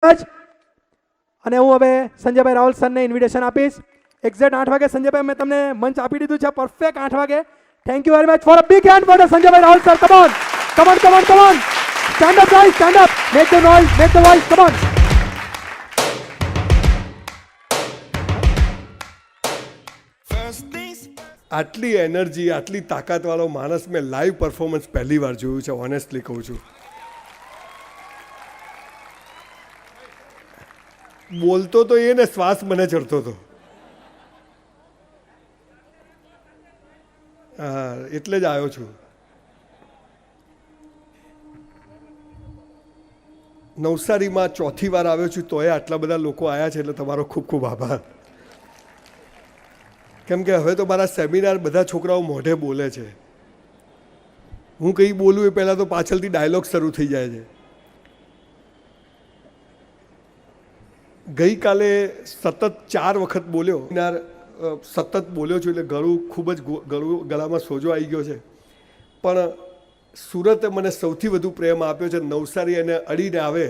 અને હું હવે સંજયભાઈ રાવલ સરને ઇન્વિટેશન આપીશ. એક્ઝેક્ટ 8 વાગે સંજયભાઈ મેં તમને મંચ આપી દીધું છે, પરફેક્ટ 8 વાગે. Thank you very much for a big hand for Sanjaybhai Raval sir. Come on, come on, come on, come on. Stand up guys, stand up. Make the noise, make the voice. Come on. આટલી energy, આટલી તાકાતવાળો માણસ મેં live performance પહેલી વાર જોયું છે, honestly કહું છું. બોલતો તો એ ને શ્વાસ મને ચડતો હતો. હા, એટલે જ આવ્યો છું. નવસારીમાં ચોથી વાર આવ્યો છું, તોય આટલા બધા લોકો આવ્યા છે, એટલે તમારો ખૂબ ખૂબ આભાર. કેમ કે હવે તો મારા સેમિનાર બધા છોકરાઓ મોઢે બોલે છે. હું કંઈ બોલું એ પહેલાં તો પાછળથી ડાયલોગ શરૂ થઈ જાય છે. ગઈકાલે સતત 4 વખત બોલ્યો, સતત બોલ્યો છું, એટલે ગળું ખૂબ જ ગળામાં સોજો આવી ગયો છે. પણ સુરતે મને સૌથી વધુ પ્રેમ આપ્યો છે. નવસારી એને અડીને આવે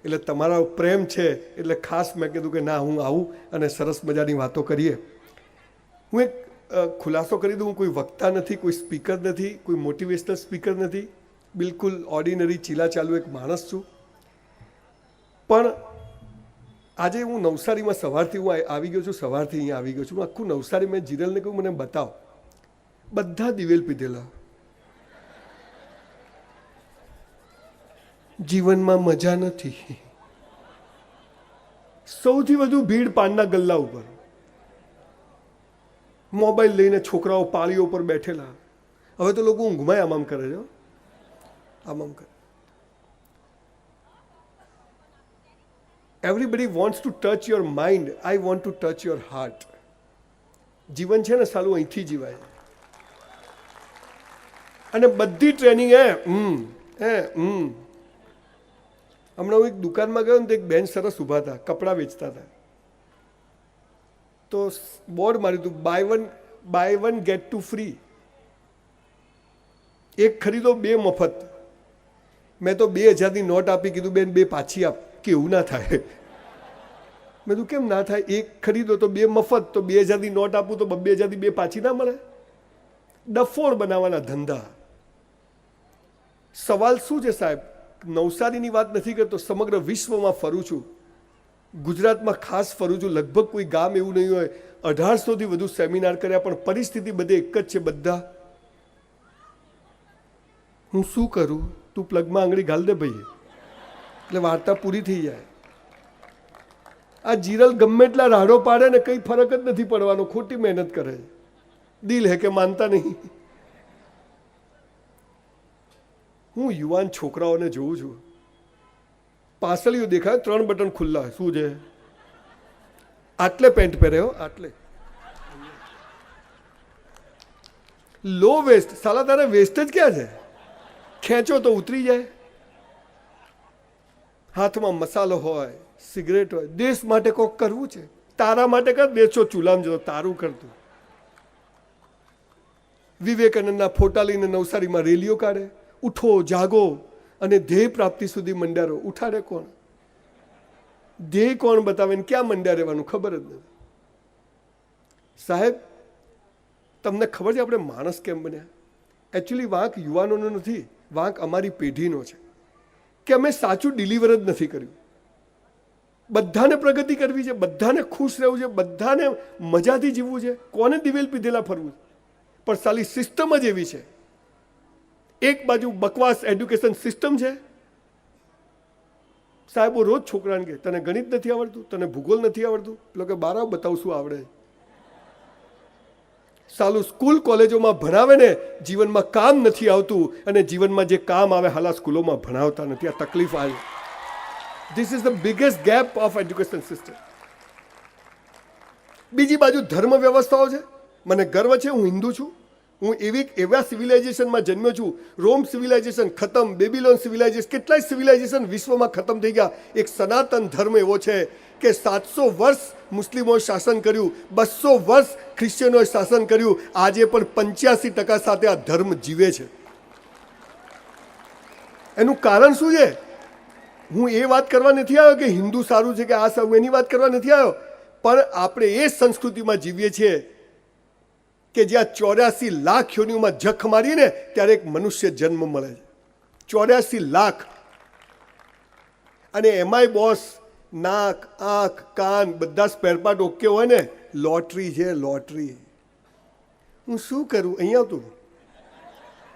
એટલે તમારા પ્રેમ છે, એટલે ખાસ મેં કીધું કે ના, હું આવું અને સરસ મજાની વાતો કરીએ. હું એક ખુલાસો કરી દઉં, હું કોઈ વક્તા નથી, કોઈ સ્પીકર નથી, કોઈ મોટિવેશનલ સ્પીકર નથી. બિલકુલ ઓર્ડિનરી ચીલા ચાલુ એક માણસ છું. પણ આજે હું નવસારીમાં સવારથી હું આવી ગયો છું, સવારથી અહીંયા આવી ગયો છું. આખું નવસારી મેં જીરલને કહ્યું, મને બતાવ. બધા દિવેલ પીધેલા. જીવનમાં મજા નથી. સૌથી વધુ ભીડ પાનના ગલ્લા ઉપર, મોબાઈલ લઈને છોકરાઓ પાળીઓ પર બેઠેલા. હવે તો લોકો ઊંઘમાં આમ કરે છે, આમ કરે. Everybody wants to touch your mind. I want to touch your heart. જીવન છે ને સાલું અહીંથી જીવાય. અને બધી ટ્રેનિંગ હમણાં હું એક દુકાનમાં ગયો ને તો એક બેન સરસ ઊભા હતા, કપડાં વેચતા હતા. તો બોર્ડ માર્યું હતું, buy one get two free. એક ખરીદો 2 મફત. મેં તો 2000ની નોટ આપી, કીધું બેન 2 પાછી આપ. કે એવું ના થાય. મેં કીધું કેમ ના થાય? એક ખરીદો તો 2 મફત, તો 2000ની નોટ આપું તો 2000ની 2 પાછી ના મળે? ડફોડ બનાવવાના ધંધા. સવાલ શું છે સાહેબ? નવસારીની વાત નથી કરતો, સમગ્ર વિશ્વમાં ફરું છું. ગુજરાતમાં ખાસ ફરું છું. લગભગ કોઈ ગામ એવું નહીં હોય. 1800થી વધુ સેમિનાર કર્યા, પણ પરિસ્થિતિ બધે એક જ છે. બધા હું શું કરું? તું પ્લગમાં આંગળી ઘાલ દે ભાઈ, એટલે વાર્તા પૂરી થઈ જાય. આ જીરલ ગમે એટલા રાડો પાડે ને કંઈ ફરક જ નથી પડવાનો. ખોટી મહેનત કરે. દિલ હે કે માનતા નહીં. હું યુવાન છોકરાઓને જોઉં છું, પાસળીઓ દેખાય, 3 બટન ખુલ્લા. શું છે? આટલે પેન્ટ પહેર્યો, આટલે. લો વેસ્ટ. સાલા તારે વેસ્ટ જ ક્યાં છે? ખેંચો તો ઉતરી જાય. હાથમાં મસાલો હોય, સિગરેટ હોય. દેશ માટે કોક કરવું છે, તારા માટે કર. દેશો ચૂલામ જતો, તારું કરતું. વિવેકાનંદના ફોટા લઈને નવસારીમાં રેલીઓ કાઢે. ઉઠો, જાગો અને ધ્યેય પ્રાપ્તિ સુધી મંડ્યા રહો. ઉઠાડે કોણ? ધ્યેય કોણ બતાવે ને ક્યાં મંડ્યા રહેવાનું ખબર જ નથી. સાહેબ, તમને ખબર છે આપણે માણસ કેમ બન્યા? એકચ્યુઅલી વાંક યુવાનોનો નથી, વાંક અમારી પેઢીનો છે કે અમે સાચું ડિલિવર જ નથી કર્યું. બધાને પ્રગતિ કરવી છે, બધાને ખુશ રહેવું છે, બધાને મજાથી જીવવું છે. કોને દિવેલ પીધેલા ફરવું? પણ સાલી સિસ્ટમ જ એવી છે. એક બાજુ બકવાસ એડ્યુકેશન સિસ્ટમ છે. સાહેબો રોજ છોકરાને કહે, તને ગણિત નથી આવડતું, તને ભૂગોળ નથી આવડતું. પેલો કે બાર બતાવું શું આવડે. સાલું સ્કૂલ કોલેજોમાં ભણાવે ને, જીવનમાં કામ નથી આવતું. અને જીવનમાં જે કામ આવે હાલા સ્કૂલોમાં ભણાવતા નથી. આ તકલીફ આવી. This is the biggest gap of education system. બીજી બાજુ ધર્મ વ્યવસ્થાઓ છે. મને ગર્વ છે, હું હિન્દુ છું. હું એવા સિવિલાઇઝેશનમાં જન્મ્યો છું. રોમ સિવિલાઇઝેશન ખતમ, બેબીલોન સિવિલાઇઝેશન, કેટલાય સિવિલાઇઝેશન વિશ્વમાં ખતમ થઈ ગયા. એક સનાતન ધર્મ એવો છે કે 700 વર્ષ મુસ્લિમોએ શાસન કર્યું, 200 વર્ષ ખ્રિશ્ચિયનોએ શાસન કર્યું. આજે પણ 85% સાથે આ ધર્મ જીવે છે. એનું કારણ શું છે? હું એ વાત કરવા નથી આવ્યો કે હિન્દુ સારું છે કે આ સારું, એની વાત કરવા નથી આવ્યો, પણ આપણે એ સંસ્કૃતિમાં જીવીએ છીએ કે જ્યાં 84 લાખ યોનિઓમાં જખ મારીને ત્યારે એક મનુષ્ય જન્મ મળે છે. 84 લાખ. અને એમાંય બોસ નાક, આંખ, કાન બધા સ્પેરપાર્ટ ઓકે હોય ને, લોટરી છે લોટરી. હું શું કરું? અહીંયા આવતું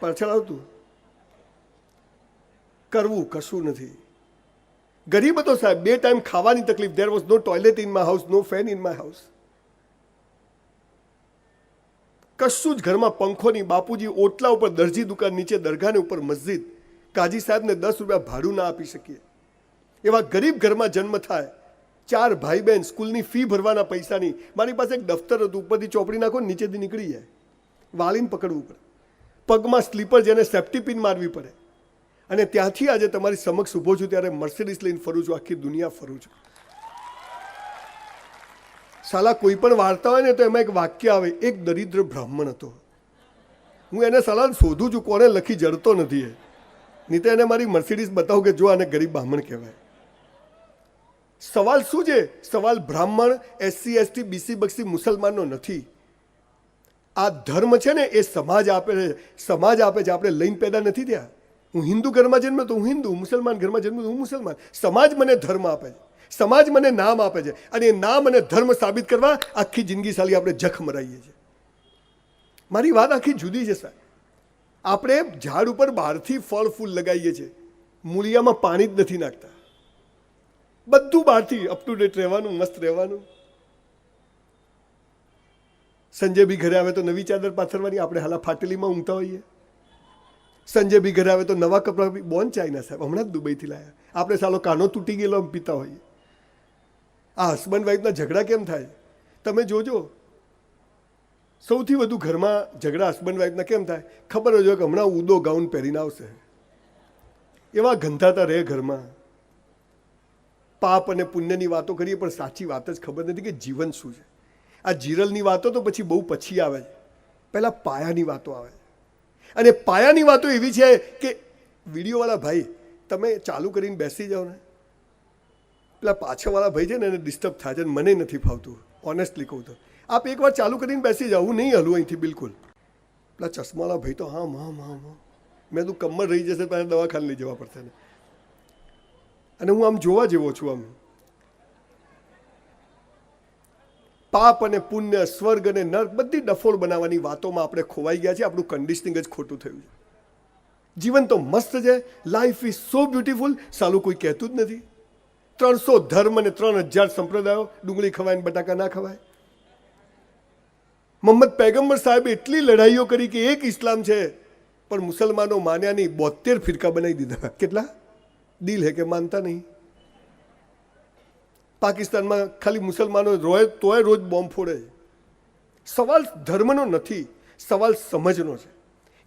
પાછળ આવતું કરવું કશું નથી. ગરીબ હતો સાહેબ, 2 ટાઈમ ખાવાની તકલીફ. There was no toilet in my house, no fan in my house, કશું જ ઘરમાં પંખો નહીં. બાપુજી ઓટલા ઉપર, દરજી દુકાન નીચે, દરગાહને ઉપર મસ્જિદ. કાજી સાહેબને 10 રૂપિયા ભાડું ના આપી શકીએ એવા ગરીબ ઘરમાં જન્મ થાય. 4 ભાઈ બહેન, સ્કૂલની ફી ભરવાના પૈસા નહીં. મારી પાસે એક દફતર હતું, ઉપરથી ચોપડી નાખો નીચેથી નીકળી જાય, વાળીને પકડવું પડે, પગમાં સ્લીપર જેને સેફ્ટી પિન મારવી પડે. અને ત્યાંથી આજે તમારી સમક્ષ ઊભો છું ત્યારે મર્સિડીઝ લઈને ફરું છું, આખી દુનિયા ફરું છું. સાલા કોઈ પણ વાર્તા હોય ને તો એમાં એક વાક્ય આવે, એક દરિદ્ર બ્રાહ્મણ હતો. હું એને સાલા શોધું છું કોને લખી, જડતો નથી એ. નહીં તો એને મારી મર્સિડીઝ બતાવું કે જો આને ગરીબ બ્રાહ્મણ કહેવાય. સવાલ શું છે? સવાલ બ્રાહ્મણ, SC ST BC બક્ષી મુસલમાનનો નથી. આ ધર્મ છે ને એ સમાજ આપે છે, સમાજ આપે છે. આપણે લઈને પેદા નથી થયા. હું હિન્દુ ઘરમાં જન્મ્યો તો હું હિન્દુ, મુસલમાન ઘરમાં જન્મ્યો તો હું મુસલમાન. સમાજ મને ધર્મ આપે છે, સમાજ મને નામ આપે છે, અને એ નામ અને ધર્મ સાબિત કરવા આખી જિંદગી સાલી આપણે જખ મરાઈએ છીએ. મારી વાત આખી જુદી છે સાહેબ. આપણે ઝાડ ઉપર બહારથી ફળ ફૂલ લગાવીએ છીએ, મૂળિયામાં પાણી જ નથી નાખતા. બધું બહારથી અપ ટુ ડેટ રહેવાનું, મસ્ત રહેવાનું. સંજય બી ઘરે આવે તો નવી ચાદર પાથરવાની, આપણે હાલા ફાટેલીમાં ઊંઘતા હોઈએ. સંજય બી ઘરે આવે તો નવા કપડાં, બોન ચાઇના સાહેબ હમણાં જ દુબઈથી લાયા. આપણે સાલો કાનો તૂટી ગયેલો આમ પીતા હોઈએ. આ હસબન્ડ વાઈફના ઝઘડા કેમ થાય તમે જોજો. સૌથી વધુ ઘરમાં ઝઘડા હસબન્ડ વાઈફના કેમ થાય? ખબર જ હોય કે હમણાં ઉદો ગાઉન પહેરીને આવશે. એવા ગંધાતા રહે ઘરમાં. પાપ અને પુણ્યની વાતો કરીએ પણ સાચી વાત જ ખબર નથી કે જીવન શું છે. આ જીરલની વાતો તો પછી બહુ પછી આવે છે, પહેલાં પાયાની વાતો આવે છે. અને પાયાની વાતો એવી છે કે વિડીયોવાળા ભાઈ તમે ચાલુ કરીને બેસી જાઓ ને, પેલા પાછળવાળા ભાઈ છે ને એને ડિસ્ટર્બ થાય છે, મને નથી ફાવતું ઓનેસ્ટલી કહું તો. આપ એકવાર ચાલુ કરીને બેસી જાઓ, હું નહીં હલું અહીંથી બિલકુલ. પેલા ચશ્માવાળા ભાઈ તો હા મેં તું કમર રહી જશે ત્યારે દવાખાને લઈ જવા પડશે ને. અને હું આમ જોવા જેવો છું. આમ પાપ અને પુણ્ય, સ્વર્ગ અને નર્ક બધી ડફોળ બનાવવાની વાતોમાં આપણે ખોવાઈ ગયા છે. આપણું કન્ડિશનિંગ જ ખોટું થયું છે. જીવન તો મસ્ત છે, લાઈફ ઇઝ સો બ્યુટીફુલ, સાલું કોઈ કહેતું જ નથી. 300 ધર્મ અને 3000 સંપ્રદાયો, ડુંગળી ખવાય ને બટાકા ના ખવાય. મોહમ્મદ પૈગંબર સાહેબે એટલી લડાઈઓ કરી કે એક ઇસ્લામ છે, પણ મુસલમાનો માન્યા નહીં, 72 ફિરકા બનાવી દીધા. કેટલા દિલ હે કે માનતા નહીં. પાકિસ્તાનમાં ખાલી મુસલમાનો રોય તોય રોજ બોમ્બ ફોડે. સવાલ ધર્મનો નથી, સવાલ સમજનો છે.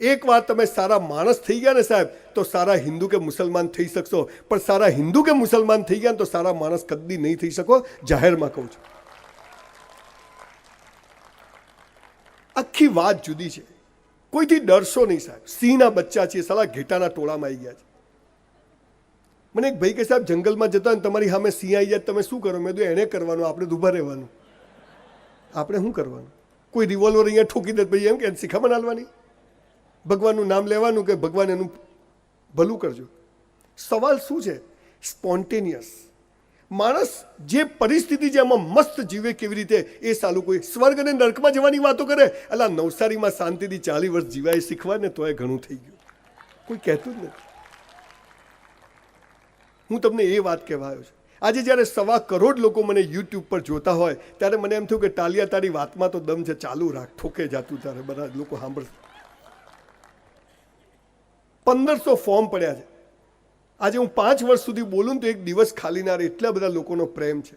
એકવાર તમે સારા માણસ થઈ ગયા ને સાહેબ તો સારા હિન્દુ કે મુસલમાન થઈ શકશો, પણ સારા હિન્દુ કે મુસલમાન થઈ ગયા તો સારા માણસ કદી નહીં થઈ શકો. જાહેરમાં કહું છું. આખી વાત જુદી છે. કોઈથી ડરશો નહીં સાહેબ. સિંહના બચ્ચા છે, સાલા ઘેટાના ટોળામાં આવી ગયા છે. મને એક ભાઈ કે સાહેબ જંગલમાં જતા ને તમારી સામે સિંહ આવી જાય તમે શું કરો? મેં કીધું એને કરવાનું, આપણે ઊભા રહેવાનું. આપણે શું કરવાનું? કોઈ રિવોલ્વર અહીંયા ઠોકી દે ભાઈ એમ કે શિખામણ હાલવાની, ભગવાનનું નામ લેવાનું કે ભગવાન એનું ભલું કરજો. સવાલ શું છે? સ્પોન્ટેનિયસ માણસ જે પરિસ્થિતિ છે એમાં મસ્ત જીવે કેવી રીતે એ સાલું. કોઈ સ્વર્ગ અને નર્કમાં જવાની વાતો કરે, અલા નવસારીમાં શાંતિથી 40 વર્ષ જીવાય શીખવા ને તોય ઘણું થઈ ગયું. કોઈ કહેતું જ નથી. હું તમને એ વાત કહેવા આવ્યો છું. આજે જ્યારે 1.25 કરોડ લોકો મને યુટ્યુબ પર જોતા હોય ત્યારે મને એમ થયું કે ટાલિયા તારી વાતમાં તો દમ છે, ચાલુ રાખ, ઠોકે જાતું તારે બધા લોકો સાંભળશે. 1500 ફોર્મ પડ્યા છે. આજે હું 5 વર્ષ સુધી બોલું તો એક દિવસ ખાલી ના રહે, એટલા બધા લોકોનો પ્રેમ છે.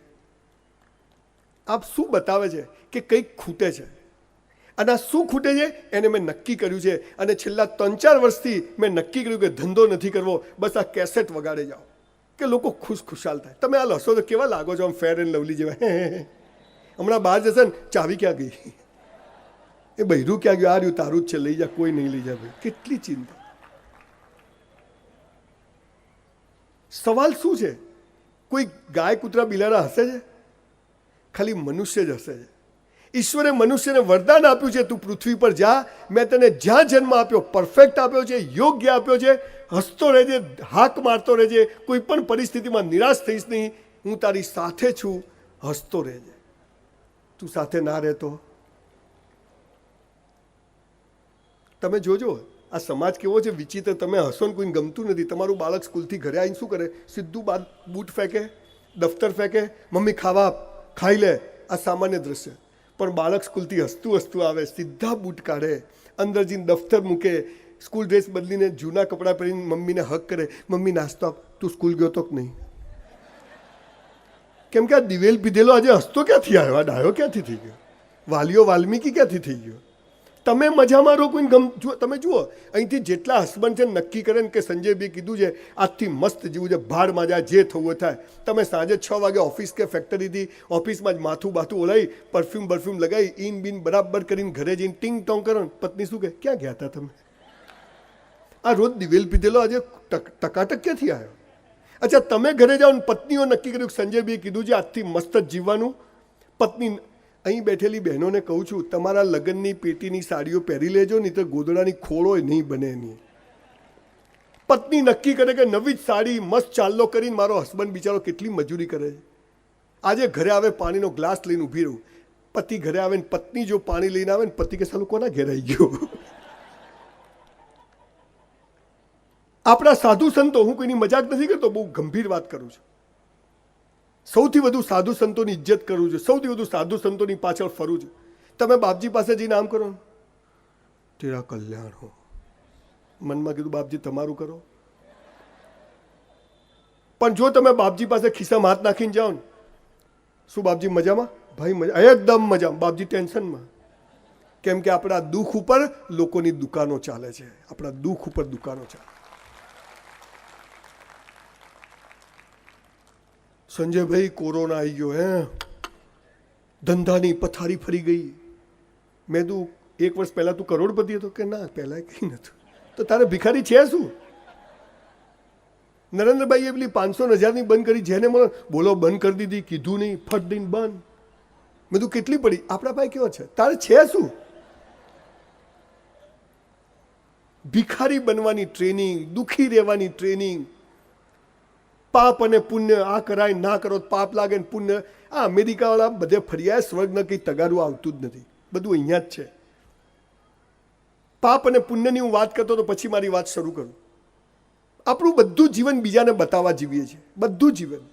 આપ શું બતાવે છે કે કંઈક ખૂટે છે, અને આ શું ખૂટે છે એને મેં નક્કી કર્યું છે. અને છેલ્લા 3-4 વર્ષથી મેં નક્કી કર્યું કે ધંધો નથી કરવો, બસ આ કેસેટ વગાડે જાઓ કે લોકો ખુશાલ થાય. તમે આ લસો તો કેવા લાગો છો, આમ ફેર એન્ડ લવલી જેવા. હમણાં બહાર જશે ને ચાવી ક્યાં ગઈ, એ બૈરું ક્યાં ગયું, આ રહ્યું તારું જ છે, લઈ જા, કોઈ નહીં લઈ જાય. ભાઈ કેટલી ચિંતા. સવાલ શું છે? કોઈ ગાય કૂતરા બિલાડા હશે છે? ખાલી મનુષ્ય જ હશે છે. ઈશ્વરે મનુષ્યને વરદાન આપ્યું છે, તું પૃથ્વી પર જા, મેં તને જ્યાં જન્મ આપ્યો પરફેક્ટ આપ્યો છે, યોગ્ય આપ્યો છે, હસતો રહેજે, હાક મારતો રહેજે, કોઈ પણ પરિસ્થિતિમાં નિરાશ થઈશ નહીં, હું તારી સાથે છું, હસતો રહેજે. તું સાથે ના રહેતો, તમે જોજો આ સમાજ કેવો છે વિચિત્ર. તમે હસો ને કોઈને ગમતું નથી. તમારું બાળક સ્કૂલથી ઘરે આવીને શું કરે? સીધું બૂટ ફેંકે, દફતર ફેંકે, મમ્મી ખાવા ખાઈ લે. આ સામાન્ય દ્રશ્ય. પણ બાળક સ્કૂલથી હસતું હસતું આવે, સીધા બૂટ કાઢે, અંદર જઈને દફતર મૂકે, સ્કૂલ ડ્રેસ બદલીને જૂના કપડાં પહેરીને મમ્મીને હક કરે, મમ્મી નાસ્તો આપ. તું સ્કૂલ ગયો તો કે નહીં? કેમ કે આ દિવેલ પીધેલો આજે હસતો ક્યાંથી આવ્યો? આ ડાયો ક્યાંથી થઈ ગયો? વાલીઓ વાલ્મીકી ક્યાંથી થઈ ગયો? તમે મજામાં રહો, કોઈને તમે જુઓ અહીંથી જેટલા હસબન્ડ છે નક્કી કરે ને કે સંજયભાઈ કીધું છે આજથી મસ્ત જીવું છે, ભાડમાં જાય, જે થવું થાય. તમે સાંજે 6 વાગે ઓફિસ કે ફેક્ટરીથી ઓફિસમાં જ માથું બાથું ઓલાવી, પરફ્યુમ લગાવી, ઇન બિન બરાબર કરીને ઘરે જઈને ટિંગ ટોંગ કરો ને પત્ની શું કહે? ક્યાં ગયા હતા તમે? આ રોજ દિવેલ પીધેલો આજે ટકાટક ક્યાંથી આવ્યો? અચ્છા, તમે ઘરે જાઓ ને પત્નીઓ નક્કી કર્યું કે સંજયભાઈ કીધું છે આજથી મસ્ત જ જીવવાનું. પત્ની અહીં બેઠેલી બહેનોને કહું છું, તમારા લગ્નની પેટીની સાડીઓ પહેરી લેજો, નહીં તો ગોદડાની ખોળો નહીં બને એની. પત્ની નક્કી કરે કે નવી જ સાડી મસ્ત ચાલ્લો કરીને મારો હસબન્ડ બિચારો કેટલી મજૂરી કરે છે. આજે ઘરે આવે પાણીનો ગ્લાસ લઈને ઊભી રહું, પતિ ઘરે આવે ને પત્ની જો પાણી લઈને આવે ને પતિ કે સાલું કોના ઘેર આવી ગયો? આપણા સાધુ સંતો, હું કોઈની મજાક નથી કરતો, બહુ ગંભીર વાત કરું છું, સૌથી વધુ સાધુ સંતોની ઇજ્જત કરું છું, સૌથી વધુ સાધુ સંતોની પાછળ ફરું છું. તમે બાપજી પાસે જઈને આમ કરો, તેરા કલ્યાણ હો, મનમાં કીધું બાપજી તમારું કરો. પણ જો તમે બાપજી પાસે ખિસ્સામાં હાથ નાખીને જાઓ ને, શું બાપજી મજામાં? ભાઈ મજા, એકદમ મજામાં. બાપજી ટેન્શનમાં. કેમ કે આપણા દુઃખ ઉપર લોકોની દુકાનો ચાલે છે. આપણા દુઃખ ઉપર દુકાનો ચાલે. સંજયભાઈ કોરોના આવી ગયો, ધંધાની પથારી ફરી ગઈ. મેં તું 1 વર્ષ પહેલા તું કરોડપતિ હતો? કે ના, પહેલા કંઈ નતું. તો તારે ભિખારી છે શું? નરેન્દ્રભાઈએ પેલી 500,000ની બંધ કરી, જેને મને બોલો બંધ કરી દીધી, કીધું નહીં, ફટ દઈને બંધ. મેં તું કેટલી પડી? આપણા ભાઈ કેવો છે? તારે છે શું? ભિખારી બનવાની ટ્રેનિંગ, દુઃખી રહેવાની ટ્રેનિંગ, પાપ અને પુણ્ય, આ કરાય ના કરો પાપ લાગે ને પુણ્ય. આ અમેરિકાવાળા બધે ફર્યા, સ્વર્ગના કંઈ તગારું આવતું જ નથી, બધું અહીંયા જ છે. પાપ અને પુણ્યની હું વાત કરતો તો પછી મારી વાત શરૂ કરું. આપણું બધું જીવન બીજાને બતાવવા જીવીએ છીએ, બધું જીવન,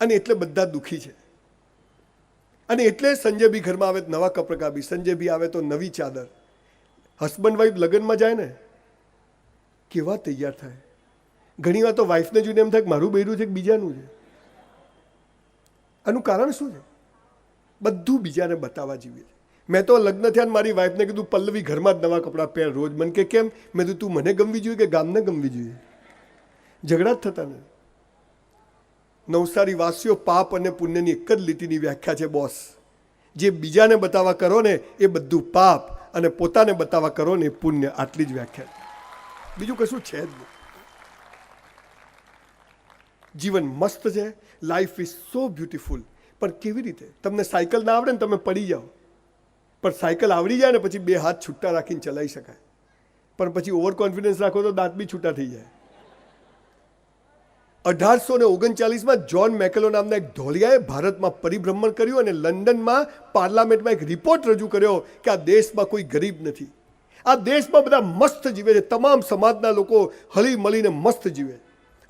અને એટલે બધા દુઃખી છે. અને એટલે સંજયભાઈ ઘરમાં આવે નવા કપડાં કાપી, સંજયભાઈ આવે તો નવી ચાદર. હસબન્ડ વાઈફ લગ્નમાં જાય ને કેવા તૈયાર થાય. ઘણી વાર તો વાઈફને જોઈને એમ થાય કે મારું બૈરું છે કે બીજાનું છે. આનું કારણ શું છે? બધું બીજાને બતાવવા જીવીએ છીએ. મેં તો લગ્ન થયા મારી વાઈફને કીધું પલ્લવી ઘરમાં જ નવા કપડાં પહેર રોજ. મને કે કેમ? મેં કીધું તું મને ગમવી જોઈએ કે ગામને ગમવી જોઈએ? ઝઘડા જ થતા ને. નવસારી વાસીઓ, પાપ અને પુણ્યની એક જ લીટીની વ્યાખ્યા છે બોસ. જે બીજાને બતાવવા કરો ને એ બધું પાપ, અને પોતાને બતાવવા કરો ને એ પુણ્ય. આટલી જ વ્યાખ્યા, બીજું કશું છે જ નહીં. જીવન મસ્ત છે, લાઈફ ઇઝ સો બ્યુટીફુલ. પણ કેવી રીતે? તમને સાયકલ ના આવડે ને તમે પડી જાઓ, પણ સાયકલ આવડી જાય ને પછી 2 હાથ છૂટા રાખીને ચલાવી શકાય. પણ પછી ઓવર કોન્ફિડન્સ રાખો તો દાંત બી છૂટા થઈ જાય. 1839માં જ્હોન મેકેલો નામના એક ધોળિયાએ ભારતમાં પરિભ્રમણ કર્યું અને લંડનમાં પાર્લામેન્ટમાં એક રિપોર્ટ રજૂ કર્યો કે આ દેશમાં કોઈ ગરીબ નથી, આ દેશમાં બધા મસ્ત જીવે છે, તમામ સમાજના લોકો હળી મળીને મસ્ત જીવે.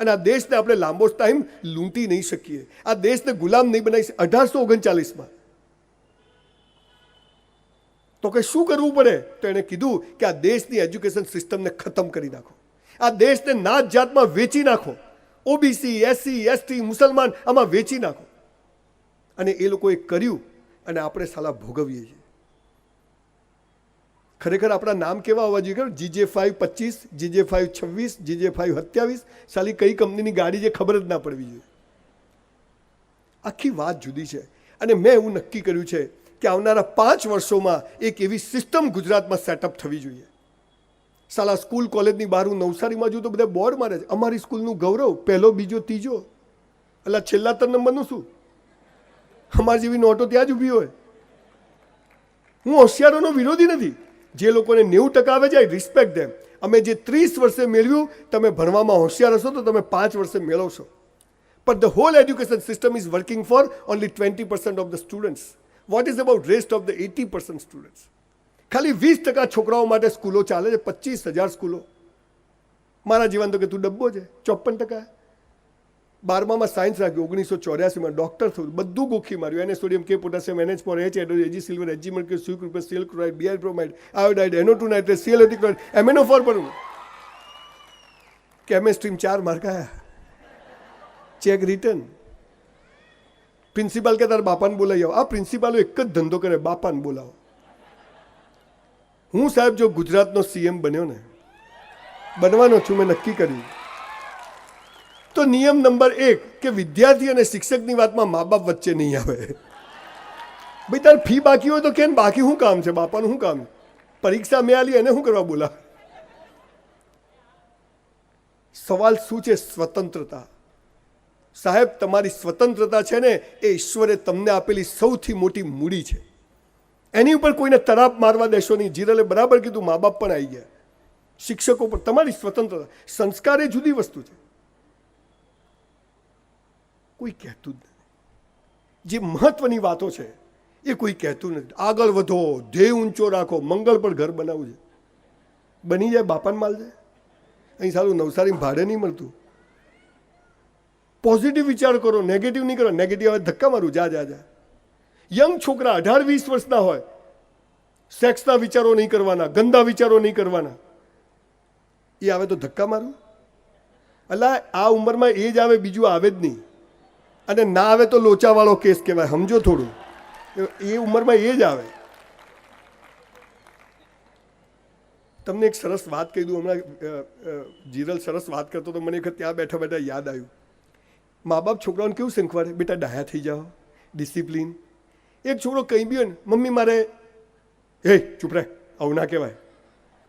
અને આ દેશને આપણે લાંબો ટાઈમ લૂંટી નહીં શકીએ, આ દેશને ગુલામ નહીં બનાવી શકીએ. 1839માં તો કે શું કરવું પડે? તો એણે કીધું કે આ દેશની એજ્યુકેશન સિસ્ટમને ખતમ કરી નાખો, આ દેશને નાત જાતમાં વેચી નાખો, ઓબીસી, એસસી, એસટી, મુસલમાન આમાં વેચી નાખો. અને એ લોકોએ કર્યું અને આપણે સાલા ભોગવીએ છીએ. ખરેખર આપણા નામ કેવા હોવા જોઈએ? GJ5 25, GJ5 26, GJ5 27. સાલી કઈ કંપનીની ગાડી છે ખબર જ ના પડવી જોઈએ. આખી વાત જુદી છે. અને મેં એવું નક્કી કર્યું છે કે આવનારા 5 વર્ષોમાં એક એવી સિસ્ટમ ગુજરાતમાં સેટઅપ થવી જોઈએ. સાલા સ્કૂલ કોલેજની બહાર હું નવસારીમાં જોઉં તો બધા બોર્ડ મારે છે, અમારી સ્કૂલનું ગૌરવ પહેલો બીજો ત્રીજો. એટલે છેલ્લા 3 નંબરનું શું? અમારી જેવી નોટો ત્યાં જ ઊભી હોય. હું હોશિયારોનો વિરોધી નથી. જે લોકોને 90% આવે છે, આઈ રિસ્પેક્ટ ધેમ. અમે જે 30 વર્ષે મેળવ્યું, તમે ભણવામાં હોશિયાર હશો તો તમે 5 વર્ષે મેળવશો. But the whole education system is working for only 20% of the students. What is about rest of the 80% students? ખાલી 20% છોકરાઓ માટે સ્કૂલો ચાલે છે, 25,000 સ્કૂલો. મારા જીવન તો કે તું ડબ્બો છે. 54%. 12માં સાયન્સ રાખ્યું, 1984માં ડોક્ટર થયું, બધું ગોખી માર્યું. એને સોડિયમ, કે પોટેશિયમ, NH4, H, એજી સિલ્વર, Hg મર્ક્યુરી, સ્યુક રૂપે, seal chloride, Br bromide, iodide, NO2 nitrate, Cl chloride, MnO4 પર કેમેસ્ટ્રીમાં 4 માર્ક આવ્યા. Cheque return. પ્રિન્સિપાલ કે તારા બાપાને બોલાવી આવો. આ પ્રિન્સિપાલો એક જ ધંધો કરે, બાપાને બોલાવો. હું સાહેબ જો ગુજરાતનો CM બન્યો ને, બનવાનો છું, મેં નક્કી કર્યું, તો નિયમ નંબર 1 કે વિદ્યાર્થી અને શિક્ષકની વાતમાં મા બાપ વચ્ચે નહીં આવે. ભાઈ તારે ફી બાકી હોય તો કેમ, બાકી શું કામ છે, બાપાનું શું કામ? પરીક્ષા મેં આલી એને શું કરવા બોલા? સવાલ શું છે? સ્વતંત્રતા. સાહેબ તમારી સ્વતંત્રતા છે ને, એ ઈશ્વરે તમને આપેલી સૌથી મોટી મૂડી છે. એની ઉપર કોઈને તરાપ મારવા દેશો નહીં. જીરલે બરાબર કીધું, મા બાપ પણ આવી ગયા, શિક્ષકો પર તમારી સ્વતંત્રતા. સંસ્કાર એ જુદી વસ્તુ છે, કોઈ કહેતું જ નથી. જે મહત્વની વાતો છે એ કોઈ કહેતું નથી. આગળ વધો, ધ્યેય ઊંચો રાખો, મંગળ પર ઘર બનાવવું છે. બની જાય, બાપાને માલ જાય. અહીં સારું નવસારીમાં ભાડે નહીં મળતું. પોઝિટિવ વિચાર કરો, નેગેટિવ નહીં કરો. નેગેટિવ આવે ધક્કા મારું, જા જા જા. યંગ છોકરા 18-20 વર્ષના હોય, સેક્સના વિચારો નહીં કરવાના, ગંદા વિચારો નહીં કરવાના. એ આવે તો ધક્કા મારું? અલા આ ઉંમરમાં એ જ આવે, બીજું આવે જ નહીં. અને ના આવે તો લોચાવાળો કેસ કહેવાય, સમજો થોડું. એ ઉંમરમાં એ જ આવે. તમને એક સરસ વાત કહી દઉં. હમણાં જીરલ સરસ વાત કરતો તો મને વખત ત્યાં બેઠા બેઠા યાદ આવ્યું. મા બાપ છોકરાઓને કેવું શીખવાડે? બેટા ડાયા થઈ જાઓ, ડિસિપ્લિન. એક છોકરો કંઈ બી હોય ને, મમ્મી મારે, હે ચૂપ રહે, આવું ના કહેવાય.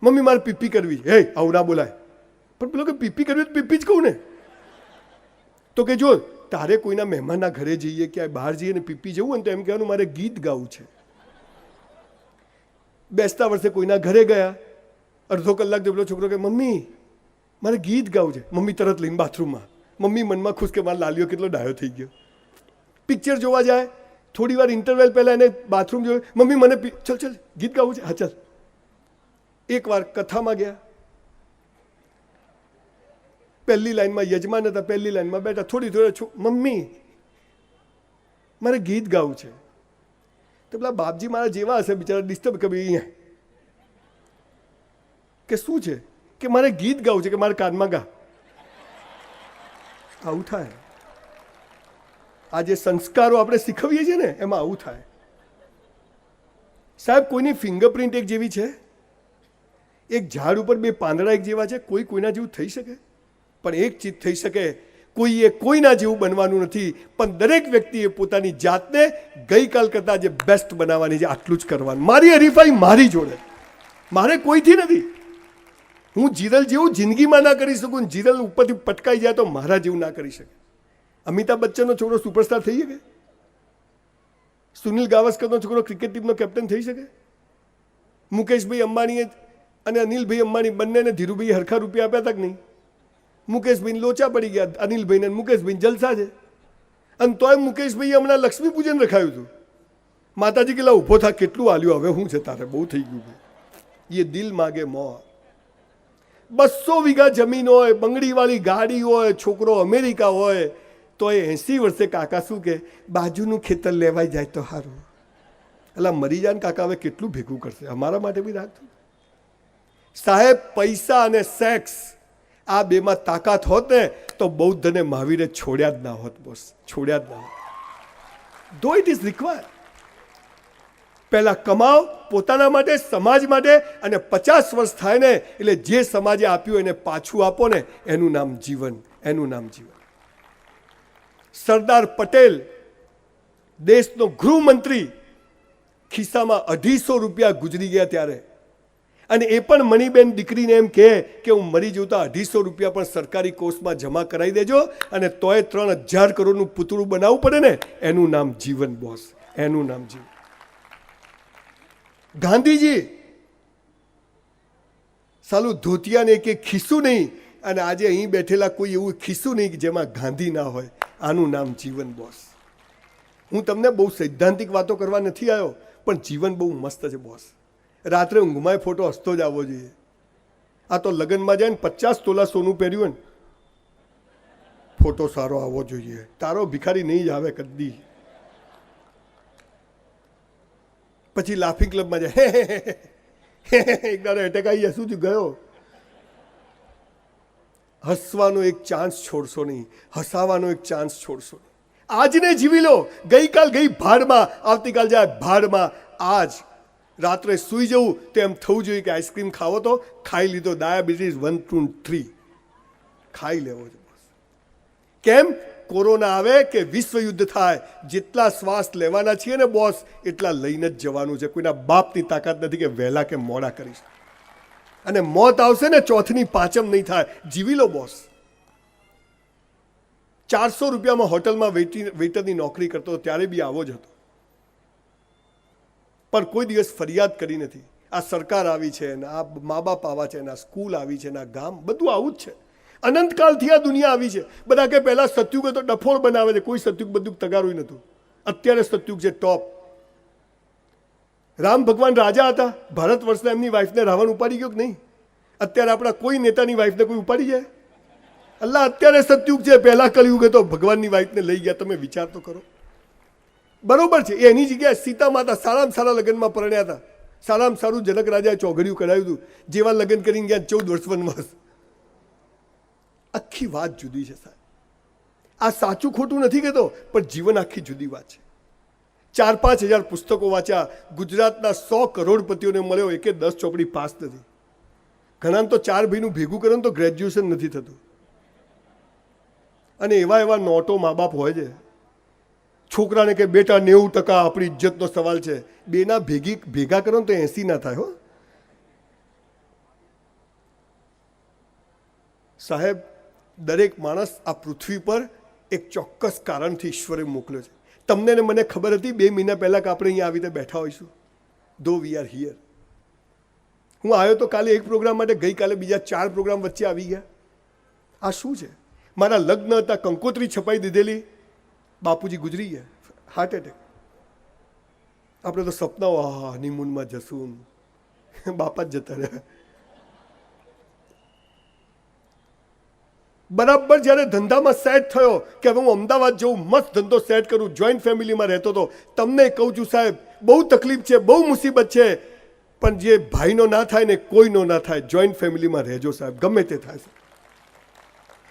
મમ્મી મારે પીપી કરવી, હે આવું ના બોલાય. પણ પેલો કે પીપી કરવી તો પીપી જ કહું ને. તો કે જો તારે કોઈના મહેમાનના ઘરે જઈએ, ક્યાંય બહાર જઈએ ને પીપી જવું હોય ને, તો એમ કહેવાનું મારે ગીત ગાવું છે. બેસતા વર્ષે કોઈના ઘરે ગયા, અડધો કલાક પેલો છોકરો કે મમ્મી મારે ગીત ગાવું છે. મમ્મી તરત લઈને બાથરૂમમાં. મમ્મી મનમાં ખુશ કે મારા લાલીઓ કેટલો ડાયો થઈ ગયો. પિક્ચર જોવા જાય, થોડી વાર ઇન્ટરવેલ પહેલાં એને બાથરૂમ જોયું, મમ્મી મને ચલ ચલ ગીત ગાવું છે, હા ચાલ. એકવાર કથામાં ગયા, પહેલી લાઈનમાં યજમાન હતા, પહેલી લાઈનમાં બેઠા, થોડી મમ્મી મારે ગીત ગાવું છે. તો પેલા બાપજી મારા જેવા હશે બિચારા, ડિસ્ટર્બ કે ભાઈ અહીંયા કે શું છે, કે મારે ગીત ગાવું છે, કે મારે કાનમાં ગા. આવું થાય. આ જે સંસ્કારો આપણે શીખવીએ છીએ ને, એમાં આવું થાય. સાહેબ કોઈની ફિંગરપ્રિન્ટ એક જેવી છે? એક ઝાડ ઉપર 2 પાંદડા એક જેવા છે? કોઈ કોઈના જેવું થઈ શકે? પણ એક ચીજ થઈ શકે, કોઈએ કોઈના જેવું બનવાનું નથી, પણ દરેક વ્યક્તિએ પોતાની જાતને ગઈકાલ કરતાં જે બેસ્ટ બનાવવાની છે, આટલું જ કરવાનું. મારી હરીફાઈ મારી જોડે, મારે કોઈથી નથી. હું જીરલ જેવું જિંદગીમાં ના કરી શકું, જીરલ ઉપરથી પટકાઈ જાય તો મારા જેવું ના કરી શકે. અમિતાભ બચ્ચનનો છોકરો સુપરસ્ટાર થઈ શકે? સુનિલ ગાવસ્કરનો છોકરો ક્રિકેટ ટીમનો કેપ્ટન થઈ શકે? મુકેશભાઈ અંબાણીએ અને અનિલભાઈ અંબાણી બંનેને ધીરુભાઈ હરખા રૂપિયા આપ્યા હતા કે નહીં? મુકેશભાઈને લોચા પડી ગયા, અનિલભાઈને મુકેશભાઈ જલસા છે. અને તોય મુકેશભાઈએ હમણાં લક્ષ્મી પૂજન રખાયું હતું. માતાજી કેટલા ઊભો થા, કેટલું આલ્યું, હવે શું છે તારે, બહુ થઈ ગયું. એ દિલ માગે મોહ. 200 વીઘા જમીન હોય, બંગડીવાળી ગાડી હોય, છોકરો અમેરિકા હોય, તો એ 80 વર્ષે કાકા શું કે, બાજુનું ખેતર લેવાઈ જાય તો સારું. એટલે મરી જાય ને કાકા હવે કેટલું ભેગું કરશે? અમારા માટે બી રાખતું. સાહેબ પૈસા અને સેક્સ આ બેમાં તાકાત હોત ને, તો બૌદ્ધ અને મહાવીરે છોડ્યા જ ના હોત. બોસ છોડ્યા જ ના હોત. ધો ઇટ ઇઝ રિક્વાયર્ડ. પહેલા કમાઓ પોતાના માટે, સમાજ માટે, અને 50 વર્ષ થાય ને એટલે જે સમાજે આપ્યું એને પાછું આપો ને, એનું નામ જીવન, એનું નામ જીવન. સરદાર પટેલ દેશનો ગૃહમંત્રી, ખિસ્સામાં 250 રૂપિયા ગુજરી ગયા ત્યારે અને એ પણ મણીબેન દીકરીને એમ કહે કે હું મરી જઉં તો 250 રૂપિયા પણ સરકારી કોષમાં જમા કરાવી દેજો, અને તોય 3000 કરોડનું પૂતળું બનાવવું પડે ને, એનું નામ જીવન બોસ, એનું નામ જીવન. ગાંધીજી સાલું ધોતિયાને એક ખિસ્સું નહીં, અને આજે અહીં બેઠેલા કોઈ એવું ખિસ્સું નહીં કે જેમાં ગાંધી ના હોય. આનું નામ જીવન બોસ. હું તમને બહુ સૈદ્ધાંતિક વાતો કરવા નથી આવ્યો, પણ જીવન બહુ મસ્ત છે બોસ. રાત્રે ઊંઘમાં ફોટો હસતો જ આવવો જોઈએ. આ તો લગ્નમાં જાય ને 50 તોલા સોનું પહેર્યું ને, ફોટો સારો આવવો જોઈએ. તારો ભિખારી નહીં જ આવે કદી. પછી લાફિંગ ક્લબમાં જાય, એક દાડો એટેક આવી જાય, શું થયું, ગયો. હસવાનો એક ચાન્સ છોડશો નહીં, હસાવાનો એક ચાન્સ છોડશો નહીં. આજને જીવી લો. ગઈકાલ ગઈ ભાડમાં, આવતીકાલ જાય ભાડમાં. આજ રાત્રે સૂઈ જવું તો એમ થવું જોઈએ કે આઈસ્ક્રીમ ખાવો તો ખાઈ લીધો. ડાયાબિટીસ 1 2 3 ખાઈ લેવો છે. કેમ? કોરોના આવે કે વિશ્વ યુદ્ધ થાય, જેટલા શ્વાસ લેવાના છીએ ને બોસ, એટલા લઈને જ જવાનું છે. કોઈના બાપની તાકાત નથી કે વહેલા કે મોડા કરીશ. અને મોત આવશે ને, ચોથની પાંચમ નહીં થાય. જીવી લો બોસ. 400 રૂપિયામાં હોટલમાં વેઇટરની નોકરી કરતો ત્યારે બી આવો જ હતો, પણ કોઈ દિવસ ફરિયાદ કરી નથી. આ સરકાર આવી છે, ને આ મા બાપ આવા છે, ને આ સ્કૂલ આવી છે, ને આ ગામ, બધું આવું જ છે. અનંતકાળથી આ દુનિયા આવી છે. બધા કે પહેલા સતયુગ તો ડફોળ બનાવે છે, કોઈ સતયુગ બધું તગારું નહોતું. અત્યારે સતયુગ છે ટોપ. રામ ભગવાન રાજા હતા, ભારત વર્ષના એમની વાઈફને રાવણ ઉપાડી ગયો કે નહીં? અત્યારે આપણા કોઈ નેતાની વાઈફને કોઈ ઉપાડી જાય? અલ્લાહ, અત્યારે સતયુગ છે, પહેલા કલયુગ હતો, ભગવાનની વાઈફને લઈ ગયા. તમે વિચાર તો કરો. બરોબર છે, એની જગ્યાએ સીતા માતા સારામાં સારા લગ્નમાં પરણ્યા હતા. સારામાં સારું જનક રાજાએ ચોઘડિયું કરાવ્યું હતું, જેવા લગ્ન કરીને ગયા 14 વર્ષ વનવાસ. આખી વાત જુદી છે સાહેબ. આ સાચું ખોટું નથી કહેતો, પણ જીવન આખી જુદી વાત છે. 4-5 હજાર પુસ્તકો વાંચ્યા, ગુજરાતના 100 કરોડપતિઓને મળ્યો, એકે 10 ચોપડી પાસ નથી. ઘણા તો 4 ભાઈનું ભેગું કરે તો ગ્રેજ્યુએશન નથી થતું. અને એવા એવા નોટો મા બાપ હોય છે. છોકરાને કે બેટા 90% આપણી ઇજ્જતનો સવાલ છે. બેના ભેગા કરો તો 80 ના થાય. હો સાહેબ, દરેક માણસ આ પૃથ્વી પર એક ચોક્કસ કારણથી ઈશ્વરે મોકલ્યો છે. તમને ને મને ખબર હતી 2 મહિના પહેલા કે આપણે અહીંયા આવી રીતે બેઠા હોઈશું. ધો વી આર હિયર. હું આવ્યો તો કાલે એક પ્રોગ્રામ માટે, ગઈકાલે બીજા 4 પ્રોગ્રામ વચ્ચે આવી ગયા. આ શું છે? મારા લગ્ન હતા, કંકોત્રી છપાઈ દીધેલી, બાપુજી ગુજરી ગયા, હાર્ટ એટેક. આપણે તો સપનાઓ, હનીમૂનમાં જશું, બાપા જ જતા રહ્યા. બરાબર જ્યારે ધંધામાં સેટ થયો કે હવે હું અમદાવાદ જઉં, મસ્ત ધંધો સેટ કરું, જોઈન્ટ ફેમિલીમાં રહેતો હતો. તમને કહું છું સાહેબ, બહુ તકલીફ છે, બહુ મુસીબત છે, પણ જે ભાઈનો ના થાય ને કોઈનો ના થાય. જોઈન્ટ ફેમિલીમાં રહેજો સાહેબ, ગમે તે થાય.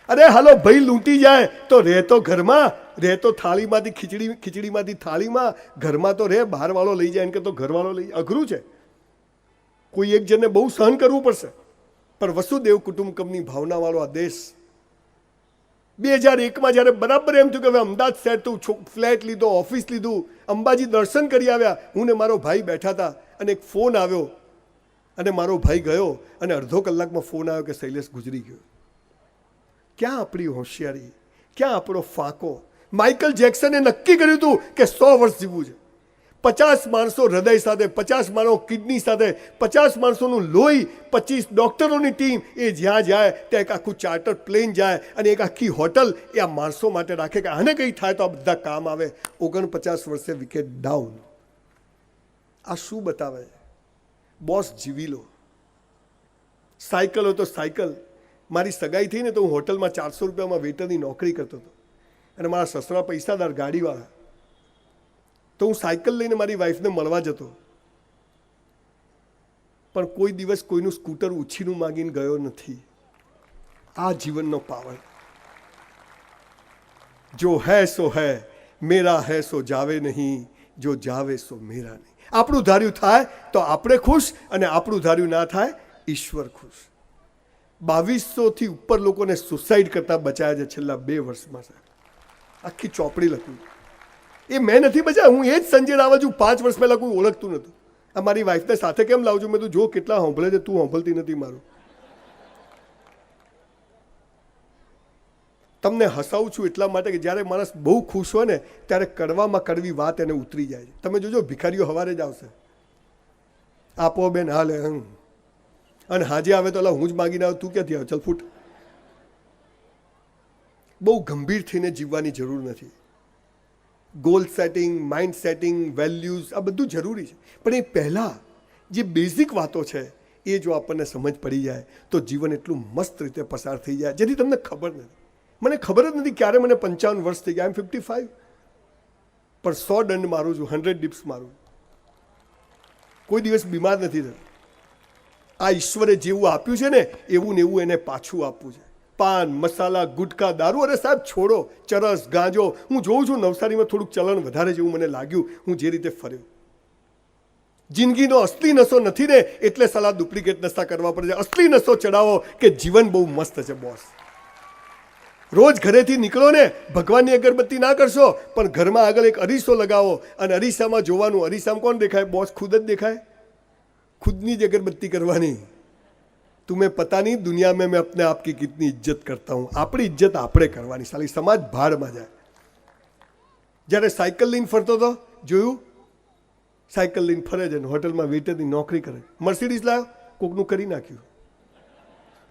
અરે હાલો, ભાઈ લૂંટી જાય તો રહેતો ઘરમાં, રહેતો થાળીમાંથી ખીચડીમાંથી થાળીમાં, ઘરમાં તો રહે. બહારવાળો લઈ જાય કે તો ઘરવાળો લઈ જાય, અઘરું છે. કોઈ એક જણને બહુ સહન કરવું પડશે. પણ વસુદેવ કુટુંબકમની ભાવનાવાળો આ દેશ. 2001માં જ્યારે બરાબર એમ થયું કે હવે અમદાવાદ સેટ થયું, ફ્લેટ લીધો, ઓફિસ લીધું, અંબાજી દર્શન કરી આવ્યા, હું ને મારો ભાઈ બેઠા હતા, અને એક ફોન આવ્યો, અને મારો ભાઈ ગયો, અને અડધો કલાકમાં ફોન આવ્યો કે શૈલેષ ગુજરી ગયો. ક્યાં આપણી હોશિયારી, ક્યાં આપણો ફાંકો? માઇકલ જેક્સને નક્કી કર્યું હતું કે 100 વર્ષ જીવવું છે. 50 માણસો હૃદય સાથે, 50 માણસો કિડની સાથે, 50 માણસોનું લોહી, 25 ડોક્ટરોની ટીમ, એ જ્યાં જાય ત્યાં એક આખું ચાર્ટર પ્લેન જાય, અને એક આખી હોટલ એ આ માણસો માટે રાખે કે આને કંઈ થાય તો આ બધા કામ આવે. 49 વર્ષે વિકેટ ડાઉન. આ શું બતાવે? બોસ, જીવી લો. સાયકલ હોય તો સાયકલ. મારી સગાઈ થઈ ને તો હું હોટલમાં 400 રૂપિયામાં વેઇટરની નોકરી કરતો હતો, અને મારા સસરા પૈસાદાર ગાડીવાળા, તો હું સાયકલ લઈને મારી વાઈફને મળવા જતો. પણ કોઈ દિવસ કોઈનું સ્કૂટર ઉછીનું માંગીને ગયો નથી. આ જીવનનો પાવર. જો હૈ સો હૈ, મેરા હૈ સો જાવે નહીં, જો જાવે સો મેરા નહીં. આપણું ધાર્યું થાય તો આપણે ખુશ, અને આપણું ધાર્યું ના થાય ઈશ્વર ખુશ. 2200થી ઉપર લોકોને સુસાઇડ કરતા બચાયા છે છેલ્લા 2 વર્ષમાં સાહેબ. આખી ચોપડી લખી. એ મેં નથી બચાવ્યા, હું એ જ સંજય રાવલ છું. 5 વર્ષ પહેલાં કોઈ ઓળખતું નહોતું. આ મારી વાઈફને સાથે કેમ લાવું છું? મેં તું જો કેટલા સાંભળે છે, તું સાંભળતી નથી મારું. તમને હસાવું છું એટલા માટે કે જ્યારે માણસ બહુ ખુશ હોય ને ત્યારે કડવામાં કડવી વાત એને ઉતરી જાય છે. તમે જોજો ભિખારીઓ હવારે જ આવશે, આપો બેન હાલે, અને હાજે આવે તો હું જ માગીને આવું, તું ક્યાંથી આવે, ચલ ફૂટ. બહુ ગંભીર થઈને જીવવાની જરૂર નથી. Goal setting, mind setting, values આ બધું જરૂરી છે, પણ એ પહેલાં જે બેઝિક વાતો છે એ જો આપણને સમજ પડી જાય તો જીવન એટલું મસ્ત રીતે પસાર થઈ જાય જેથી તમને ખબર નથી. મને ખબર જ નથી ક્યારે મને 55 વર્ષ થઈ ગયા. આઈ એમ 55, પણ 100 દંડ મારું છું, 100 ડિપ્સ મારું, કોઈ દિવસ બીમાર નથી થયો. આ ઈશ્વરે જેવું આપ્યું છે ને એવું ને એવું એને પાછું આપવું છે. પાન, મસાલા, ગુટકા, દારૂ, અરે સાહેબ છોડો, ચરસ, ગાંજો. હું જોઉં છું નવસારીમાં થોડુંક ચલણ વધારે જેવું મને લાગ્યું, હું જે રીતે ફર્યો. જિંદગીનો અસલી નશો નથી ને એટલે સલાહ ડુપ્લિકેટ નશા કરવા પડે છે. અસલી નશો ચડાવો કે જીવન બહુ મસ્ત છે બોસ. રોજ ઘરેથી નીકળો ને, ભગવાનની અગરબત્તી ના કરશો, પણ ઘરમાં આગળ એક અરીસો લગાવો અને અરીસામાં જોવાનું. અરીસામાં કોણ દેખાય? બોસ ખુદ જ દેખાય. ખુદની જ અગરબત્તી કરવાની. तुम्हें पता नहीं दुनिया में मैं अपने आप की कितनी इज्जत करता हूँ. આપણી ઇજ્જત આપણે કરવાની. સાલી સમાજ ભાડમાં જાય. જ્યારે સાયકલ લઈને ફરતો હતો જોયું? સાયકલ લઈને ફરે છે, હોટલમાં વેટરની નોકરી કરે, મર્સિડીઝ લાવ્યો, કોકનું કરી નાખ્યું.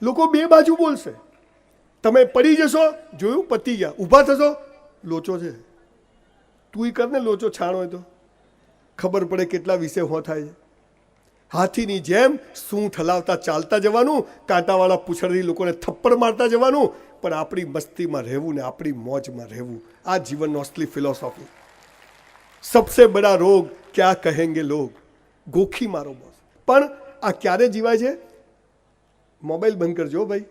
લોકો બે બાજુ બોલશે. તમે પડી જશો, જોયું? પતી ગયા. ઊભા થશો, લોચો છે. તું કર ને લોચો, છાણ હોય તો ખબર પડે કેટલા વિશે હો થાય છે. હાથીની જેમ સૂંઠ હલાવતા ચાલતા જવાનું, કાંટાવાળા પૂછડથી લોકોને થપ્પડ મારતા જવાનું, પણ આપણી મસ્તીમાં રહેવું ને આપણી મોજમાં રહેવું. આ જીવનનો અસલી ફિલોસોફી. સબસે બડા રોગ ક્યાં કહેંગે લોગ, ગોખી મારો બોસ. પણ આ ક્યારે જીવાય છે? મોબાઈલ બંધ કરજો ભાઈ,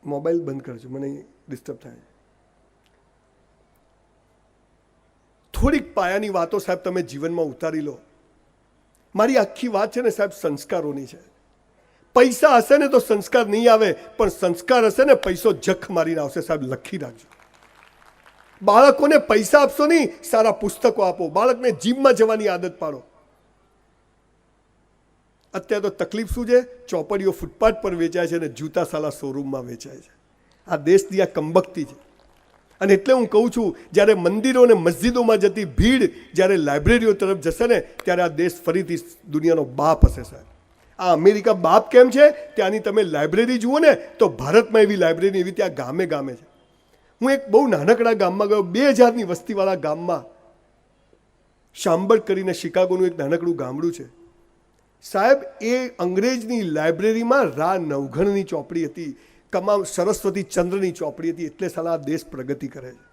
મોબાઈલ બંધ કરજો, મને ડિસ્ટર્બ થાય. થોડીક પાયાની વાતો સાહેબ તમે જીવનમાં ઉતારી લો. મારી આખી વાત છે ને સાહેબ સંસ્કારોની છે. પૈસા હશે ને તો સંસ્કાર નહીં આવે, પણ સંસ્કાર હશે ને પૈસો જખ મારીને આવશે. સાહેબ લખી રાખજો. બાળકોને પૈસા આપશો નહીં, સારા પુસ્તકો આપો. બાળકને જીમમાં જવાની આદત પાડો. અત્યારે તો તકલીફ શું છે? ચોપડીઓ ફૂટપાથ પર વેચાય છે અને જૂતા સાલા શોરૂમમાં વેચાય છે. આ દેશની આ કમબખતી છે. અને એટલે હું કહું છું, જ્યારે મંદિરો અને મસ્જિદોમાં જતી ભીડ જ્યારે લાઇબ્રેરીઓ તરફ જશે ને ત્યારે આ દેશ ફરીથી દુનિયાનો બાપ હશે સાહેબ. આ અમેરિકા બાપ કેમ છે? ત્યાંની તમે લાઇબ્રેરી જુઓ ને તો ભારતમાં એવી લાઇબ્રેરી એવી ત્યાં ગામે ગામે છે. હું એક બહુ નાનકડા ગામમાં ગયો, 2000ની વસ્તીવાળા ગામમાં. શાંબર્ગ કરીને શિકાગોનું એક નાનકડું ગામડું છે સાહેબ. એ અંગ્રેજની લાઇબ્રેરીમાં રા નવઘણની ચોપડી હતી, કમા સરસ્વતી ચંદ્રની ચોપડી હતી. એટલે સાલા દેશ પ્રગતિ કરે છે.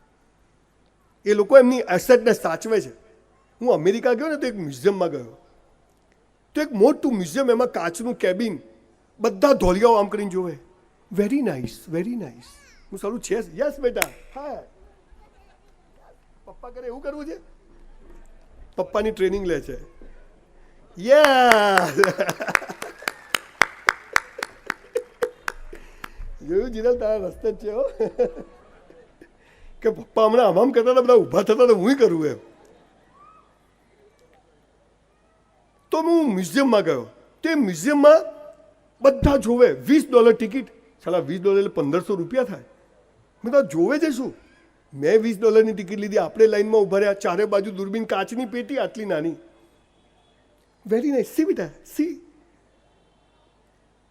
એ લોકો એમની એસેટને સાચવે છે. હું અમેરિકા ગયો ને તો એક મ્યુઝિયમમાં ગયો, તો એક મોટું મ્યુઝિયમ, એમાં કાચનું કેબિન, બધા ધોલિયાઓ આમ કરીને જોવે. Very nice, very nice. હું સારું છે, યસ બેટા, હા પપ્પા કરે એવું કરવું છે. પપ્પાની ટ્રેનિંગ લે છે. યસ જોયું જીનલ, તારા રસ્તે જ છે હો. કે પપ્પા હમણાં આમ કરતા હતા, બધા ઊભા થતા તો હું કરું એમ. તો હું મ્યુઝિયમમાં ગયો. તે મ્યુઝિયમમાં બધા જોવે. $20 ટિકિટ. સાલા $20 એટલે 1500 રૂપિયા થાય. મેં તો જોવે છે શું? મેં $20ની ટિકિટ લીધી. આપણે લાઈનમાં ઊભા રહ્યા, ચારે બાજુ દૂરબીન, કાચની પેટી આટલી નાની. Very nice. સી બેટા સી.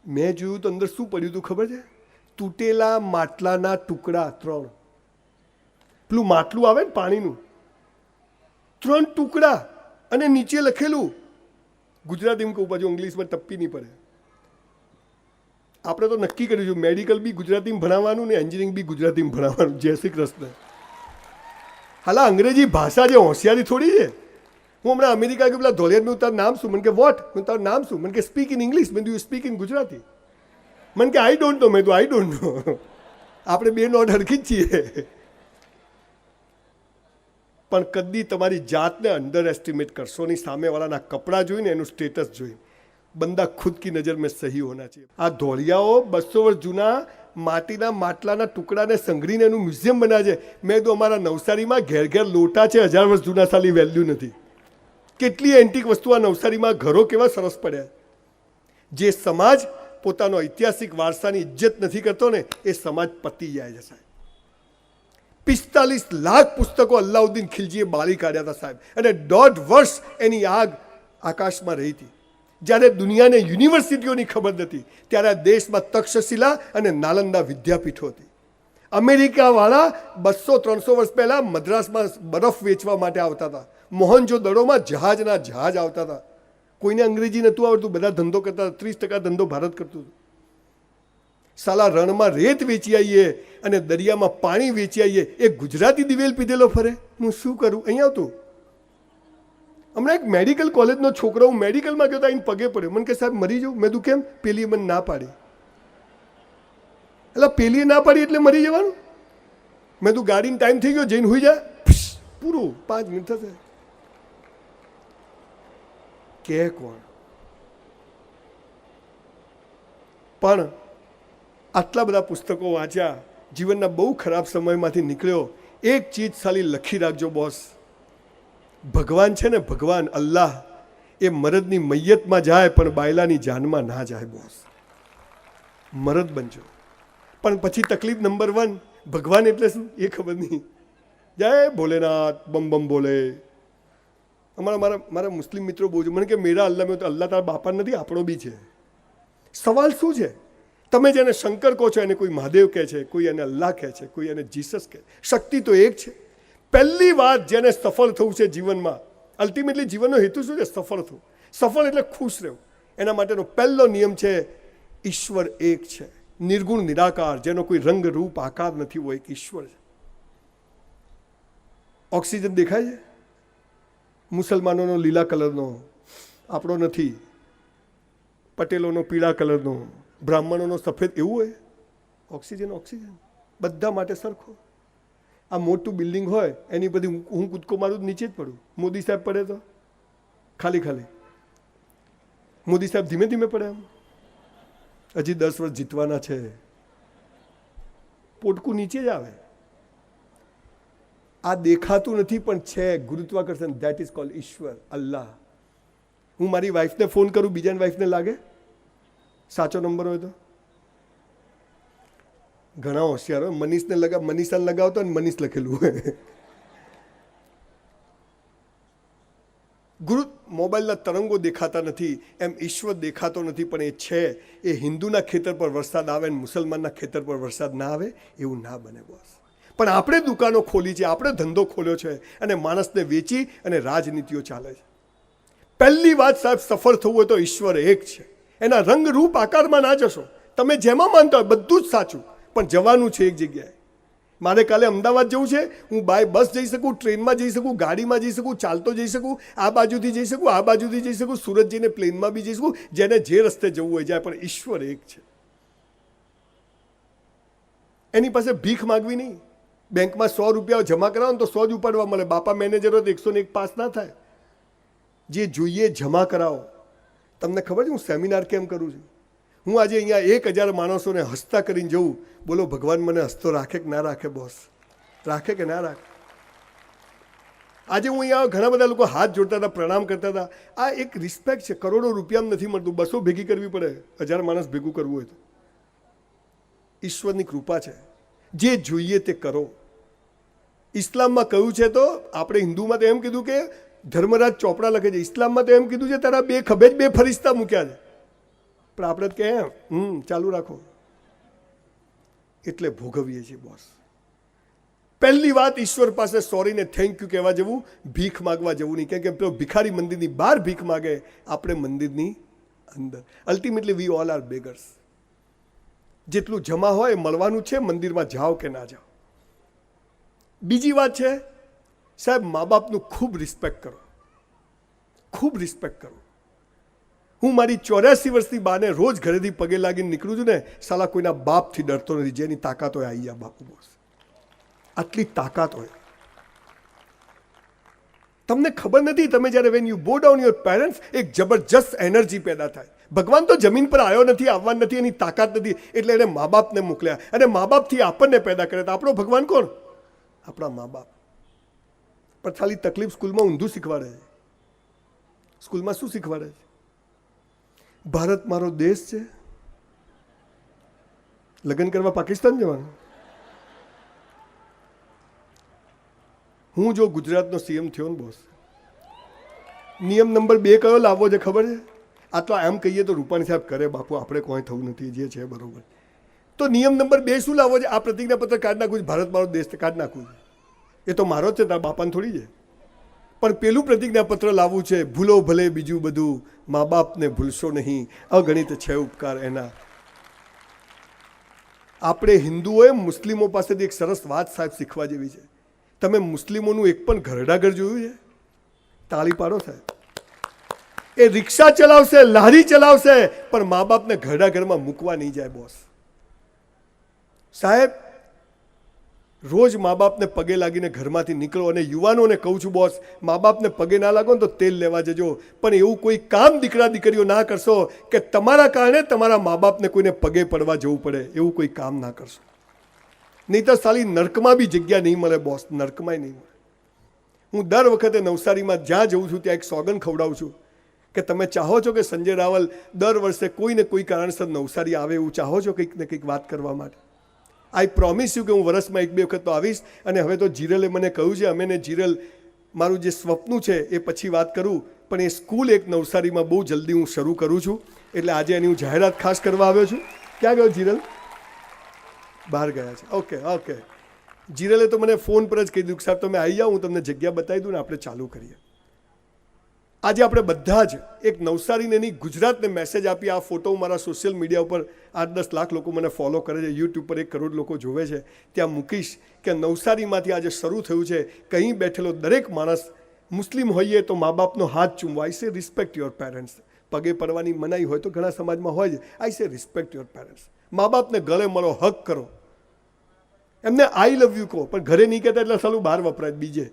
મેં જોયું તો અંદર શું પડ્યું હતું ખબર છે? તૂટેલા માટલાના ટુકડા 3. પેલું માટલું આવે ને પાણીનું, 3 ટુકડા, અને નીચે લખેલું ગુજરાતીમાં કહું, પાછું ઇંગ્લિશમાં ટપ્પી નહીં પડે. આપણે તો નક્કી કર્યું છે મેડિકલ બી ગુજરાતીમાં ભણાવવાનું ને એન્જિનિયરિંગ બી ગુજરાતીમાં ભણાવવાનું. જય શ્રી કૃષ્ણ. હાલા અંગ્રેજી ભાષા જે હોશિયારી થોડી છે. હું હમણાં અમેરિકા ગયો, પેલા ધોળિયાર, મેં તારું નામ શું? મને કે વોટ? મેં તારું નામ શું? મને કે સ્પીક ઇન ઇંગ્લિશ. મેં યુ સ્પીક ઇન ગુજરાતી. મને કે આઈ ડોન્ટ નો. મેં તો આઈ ડોન્ટ નો. આપણે બે નોટ હરખી જ છીએ. પણ કદી તમારી જાતને અંડર એસ્ટિમેટ કરશો નહીં. સામેવાળાના કપડાં જોઈને, એનું સ્ટેટસ જોઈને. બંદા ખુદ કી નજર મેં સહી હોના चाहिए. આ ધોળિયાઓ 200 વર્ષ જૂના માટીના માટલાના ટુકડાને સંઘરીને એનું મ્યુઝિયમ બનાવે છે. મેં તો અમારા નવસારીમાં ઘેર ઘેર લોટા છે, 1000 વર્ષ જૂના, સાલી વેલ્યુ નથી. કેટલી એન્ટિક વસ્તુ આ નવસારીમાં ઘરો કેવા સરસ પડ્યા. જે સમાજ પોતાનો ઐતિહાસિક વારસાની ઇજ્જત નથી કરતો ને એ સમાજ પતી જાય છે સાહેબ. 45 લાખ પુસ્તકો અલ્લાઉદ્દીન ખિલજીએ બાળી કાઢ્યા હતા સાહેબ, અને 1.5 વર્ષ એની આગ આકાશમાં રહી હતી. જ્યારે દુનિયાને યુનિવર્સિટીઓની ખબર નથી ત્યારે આ દેશમાં તક્ષશિલા અને નાલંદા વિદ્યાપીઠો હતી. અમેરિકાવાળા 200-300 વર્ષ પહેલાં મદ્રાસમાં બરફ વેચવા માટે આવતા હતા. મોહનજોદડોમાં જહાજ આવતા હતા. કોઈને અંગ્રેજી નહોતું આવડતું, બધા ધંધો કરતા. 30% ધંધો ભારત કરતું હતું. સાલા રણમાં રેત વેચી આવીએ અને દરિયામાં પાણી વેચી આવીએ, એ ગુજરાતી દિવેલ પીધેલો ફરે. હું શું કરું? અહીંયા આવતું હમણાં એક મેડિકલ કોલેજનો છોકરો, હું મેડિકલમાં ગયો તો આવીને પગે પડ્યો. મને કે સાહેબ મરી જાઉં. મેં તું કેમ? પેલી મને ના પાડી. એટલે પેલીએ ના પાડી એટલે મરી જવાનું? મેં તું ગાડીનો ટાઈમ થઈ ગયો, જઈને હોઈ જા, પૂરું 5 મિનિટ થશે. કે કોણ? પણ આટલા બધા પુસ્તકો વાંચ્યા, જીવનના બહુ ખરાબ સમયમાંથી નીકળ્યો. એક ચીજ ખાલી લખી રાખજો બોસ, ભગવાન છે ને, ભગવાન અલ્લાહ, એ મરદની મૈયતમાં જાય પણ બાયલાની જાનમાં ના જાય બોસ. મરદ બનજો. પણ પછી તકલીફ નંબર 1, ભગવાન એટલે શું એ ખબર નહીં. જય ભોલેનાથ, બમ બમ બોલે. મારા મુસ્લિમ મિત્રો બહુ છે, મને કે મેરા અલ્લાહ, મેં તો અલ્લાહ તારા બાપા નથી, આપણો બી છે. સવાલ શું છે? તમે જેને શંકર કહો છો એને કોઈ મહાદેવ કહે છે, કોઈ એને અલ્લાહ કહે છે, કોઈ એને જીસસ કહે. શક્તિ તો એક છે. પહેલી વાત, જેને સફળ થવું છે જીવનમાં, અલ્ટિમેટલી જીવનનો હેતુ શું છે? સફળ થવું. સફળ એટલે ખુશ રહેવું. એના માટેનો પહેલો નિયમ છે ઈશ્વર એક છે, નિર્ગુણ નિરાકાર, જેનો કોઈ રંગ રૂપ આકાર નથી, હોય એક ઈશ્વર છે. ઓક્સિજન દેખાય છે? મુસલમાનોનો લીલા કલરનો, આપણો નથી. પટેલોનો પીળા કલરનો, બ્રાહ્મણોનો સફેદ, એવું હોય? ઓક્સિજન બધા માટે સરખો. આ મોટું બિલ્ડિંગ હોય એની બધી હું કૂદકો મારું નીચે જ પડું. મોદી સાહેબ પડે તો ખાલી. મોદી સાહેબ ધીમે ધીમે પડે. એમ હજી 10 વર્ષ જીતવાના છે, પોટકું નીચે જ આવે. આ દેખાતું નથી પણ છે ગુરુત્વાકર્ષણ. ધેટ ઇઝ કોલ્ડ ઈશ્વર, અલ્લાહ. હું મારી વાઈફને ફોન કરું, બીજાની વાઈફને લાગે સાચો નંબર હોય તો? ઘણા હોશિયાર હોય. મનીષાને લગાવતો અને મનીષ લખેલું હોય. મોબાઈલના તરંગો દેખાતા નથી એમ ઈશ્વર દેખાતો નથી, પણ એ છે. એ હિન્દુના ખેતર પર વરસાદ આવે અને મુસલમાનના ખેતર પર વરસાદ ના આવે, એવું ના બને બોસ. પણ આપણે દુકાનો ખોલી છે, આપણે ધંધો ખોલ્યો છે અને માણસને વેચી અને રાજનીતિઓ ચાલે છે. પહેલી વાત સાહેબ, સફળ થવું હોય તો ઈશ્વર એક છે. એના રંગ રૂપ આકારમાં ના જશો. તમે જેમાં માનતા હોય બધું જ સાચું, પણ જવાનું છે એક જગ્યાએ. મારે કાલે અમદાવાદ જવું છે, હું બાય બસ જઈ શકું, ટ્રેનમાં જઈ શકું, ગાડીમાં જઈ શકું, ચાલતો જઈ શકું, આ બાજુથી જઈ શકું, આ બાજુથી જઈ શકું, સુરત જઈને પ્લેનમાં બી જઈ શકું. જેને જે રસ્તે જવું હોય જાય, પણ ઈશ્વર એક છે. એની પાસે ભીખ માગવી નહીં. બેંકમાં 100 રૂપિયા જમા કરાવો તો 100 જ ઉપાડવા મળે. બાપા મેનેજર હોય તો 101 પાસ ના થાય. જે જોઈએ જમા કરાવો. તમને ખબર છે હું સેમિનાર કેમ કરું છું? હું આજે અહીંયા 1000 માણસોને હસતા કરીને જઉં. બોલો ભગવાન મને હસતો રાખે કે ના રાખે બોસ? રાખે કે ના રાખે? આજે હું અહીંયા ઘણા બધા લોકો હાથ જોડતા હતા, પ્રણામ કરતા હતા. આ એક રિસ્પેક્ટ છે. કરોડો રૂપિયામાં નથી મળતું, 200 ભેગી કરવી પડે. 1000 માણસ ભેગું કરવું હોય તો. ઈશ્વરની કૃપા છે. જે જોઈએ તે કરો. ઇસ્લામમાં કહ્યું છે તો આપણે હિન્દુમાં તો એમ કીધું કે ધર્મરાજ ચોપડા લખે છે. ઇસ્લામમાં તો એમ કીધું છે તારા 2 ખભે જ 2 ફરિશ્તા મૂક્યા છે. પણ આપણે તો કે ચાલુ રાખો. એટલે ભોગવીએ છીએ બોસ. પહેલી વાત, ઈશ્વર પાસે સોરી ને થેન્ક યુ કહેવા જવું, ભીખ માગવા જવું નહીં. કેમ કે પેલો ભિખારી મંદિરની બહાર ભીખ માગે, આપણે મંદિરની અંદર. Ultimately we all are beggars. જેટલું જમા હોય મળવાનું છે. મંદિરમાં જાઓ કે ના જાઓ. બીજી વાત છે સાહેબ, મા બાપનું ખૂબ રિસ્પેક્ટ કરો. ખૂબ રિસ્પેક્ટ કરો. હું મારી 84 વર્ષની બાને રોજ ઘરેથી પગે લાગીને નીકળું છું ને, સાલા કોઈના બાપથી ડરતો નથી. જેની તાકાત હોય આવી બાપુ બોસ. આટલી તાકાત હોય. તમને ખબર નથી, તમે જ્યારે વેન યુ બો ડાઉન યોર પેરેન્ટ્સ, એક જબરજસ્ત એનર્જી પેદા થાય. ભગવાન તો જમીન પર આવ્યો નથી, આવવાનું નથી, એની તાકાત નથી, એટલે એને મા બાપને મોકલ્યા અને મા બાપથી આપણને પેદા કર્યા. તો આપણો ભગવાન કોણ? આપણા મા બાપ. પણ ખાલી તકલીફ સ્કૂલમાં ઊંધું શીખવાડે છે. સ્કૂલમાં શું શીખવાડે છે? ભારત મારો દેશ છે, લગ્ન કરવા પાકિસ્તાન જવાનું. હું જો ગુજરાતનો સીએમ થયો ને બોસ, નિયમ નંબર 2 કયો લાવવો છે ખબર છે? આટલો એમ કહીએ તો રૂપાણી સાહેબ કરે, બાપુ આપણે કોઈ થવું નથી, જે છે બરોબર. તો નિયમ નંબર 2 શું લાવવો છે? આ પ્રતિજ્ઞાપત્ર કાઢ નાખવું છે, ભારત મારો દેશ કાઢ નાખવું છે. એ તો મારો જ છે, તારા બાપાને થોડી છે. પણ પેલું પ્રતિજ્ઞાપત્ર લાવવું છે, ભૂલો ભલે બીજું બધું, મા બાપને ભૂલશો નહીં, અગણિત છે ઉપકાર એના. આપણે હિન્દુઓએ મુસ્લિમો પાસેથી એક સરસ વાત સાહેબ શીખવા જેવી છે. તમે મુસ્લિમોનું એક પણ ઘરડાઘર જોયું છે? તાળી પાડો સાહેબ. એ રિક્ષા ચલાવશે, લારી ચલાવશે, પણ મા બાપને ઘરડાઘરમાં મૂકવા નહીં જાય બોસ. સાહેબ રોજ મા બાપને પગે લાગીને ઘરમાંથી નીકળો. અને યુવાનોને કહું છું બોસ, મા બાપને પગે ના લાગો ને તો તેલ લેવા જજો. પણ એવું કોઈ કામ દીકરા દીકરીઓ ના કરશો કે તમારા કારણે તમારા મા બાપને કોઈને પગે પડવા જવું પડે. એવું કોઈ કામ ના કરશો, નહીં તો સાલી નર્કમાં બી જગ્યા નહીં મળે બોસ, નર્કમાંય નહીં મળે. હું દર વખતે નવસારીમાં જ્યાં જઉં છું ત્યાં એક સોગન ખવડાવું છું કે તમે ચાહો છો કે સંજય રાવલ દર વર્ષે કોઈ ને કોઈ કારણસર નવસારી આવે, એવું ચાહો છો કંઈક ને કંઈક વાત કરવા માટે? આઈ પ્રોમિસ યુ કે હું વર્ષમાં 1-2 વખત તો આવીશ. અને હવે તો જીરલે મને કહ્યું છે, અમે ને જીરલ મારું જે સ્વપ્ન છે એ પછી વાત કરું, પણ એ સ્કૂલ એક નવસારીમાં બહુ જલ્દી હું શરૂ કરું છું. એટલે આજે એની હું જાહેરાત ખાસ કરવા આવ્યો છું. ક્યાં ગયો જીરલ? બહાર ગયા છે. Okay okay. જીરલે તો મને ફોન પર જ કહી દીધું કે સાહેબ તમે આવી જાઓ, હું તમને જગ્યા બતાવી દઉં ને આપણે ચાલુ કરીએ. આજે આપણે બધા જ એક નવસારીને નહીં ગુજરાતને મેસેજ આપી. આ ફોટો હું મારા સોશિયલ મીડિયા ઉપર 8-10 લાખ લોકો મને ફોલો કરે છે, યુટ્યુબ પર 1 કરોડ લોકો જોવે છે, ત્યાં મૂકીશ કે નવસારીમાંથી આજે શરૂ થયું છે. કંઈ બેઠેલો દરેક માણસ મુસ્લિમ હોઈએ તો મા બાપનો હાથ ચૂમવા. આઈ સે રિસ્પેક્ટ યોર પેરેન્ટ્સ. પગે પડવાની મનાઈ હોય તો ઘણા સમાજમાં હોય જ. આઈ સે રિસ્પેક્ટ યોર પેરેન્ટ્સ. મા બાપને ગળે મળો, હક કરો, એમને આઈ લવ યુ કહો. પણ ઘરે નહીં કહેતા એટલે સાલું બહાર વપરાય બીજે.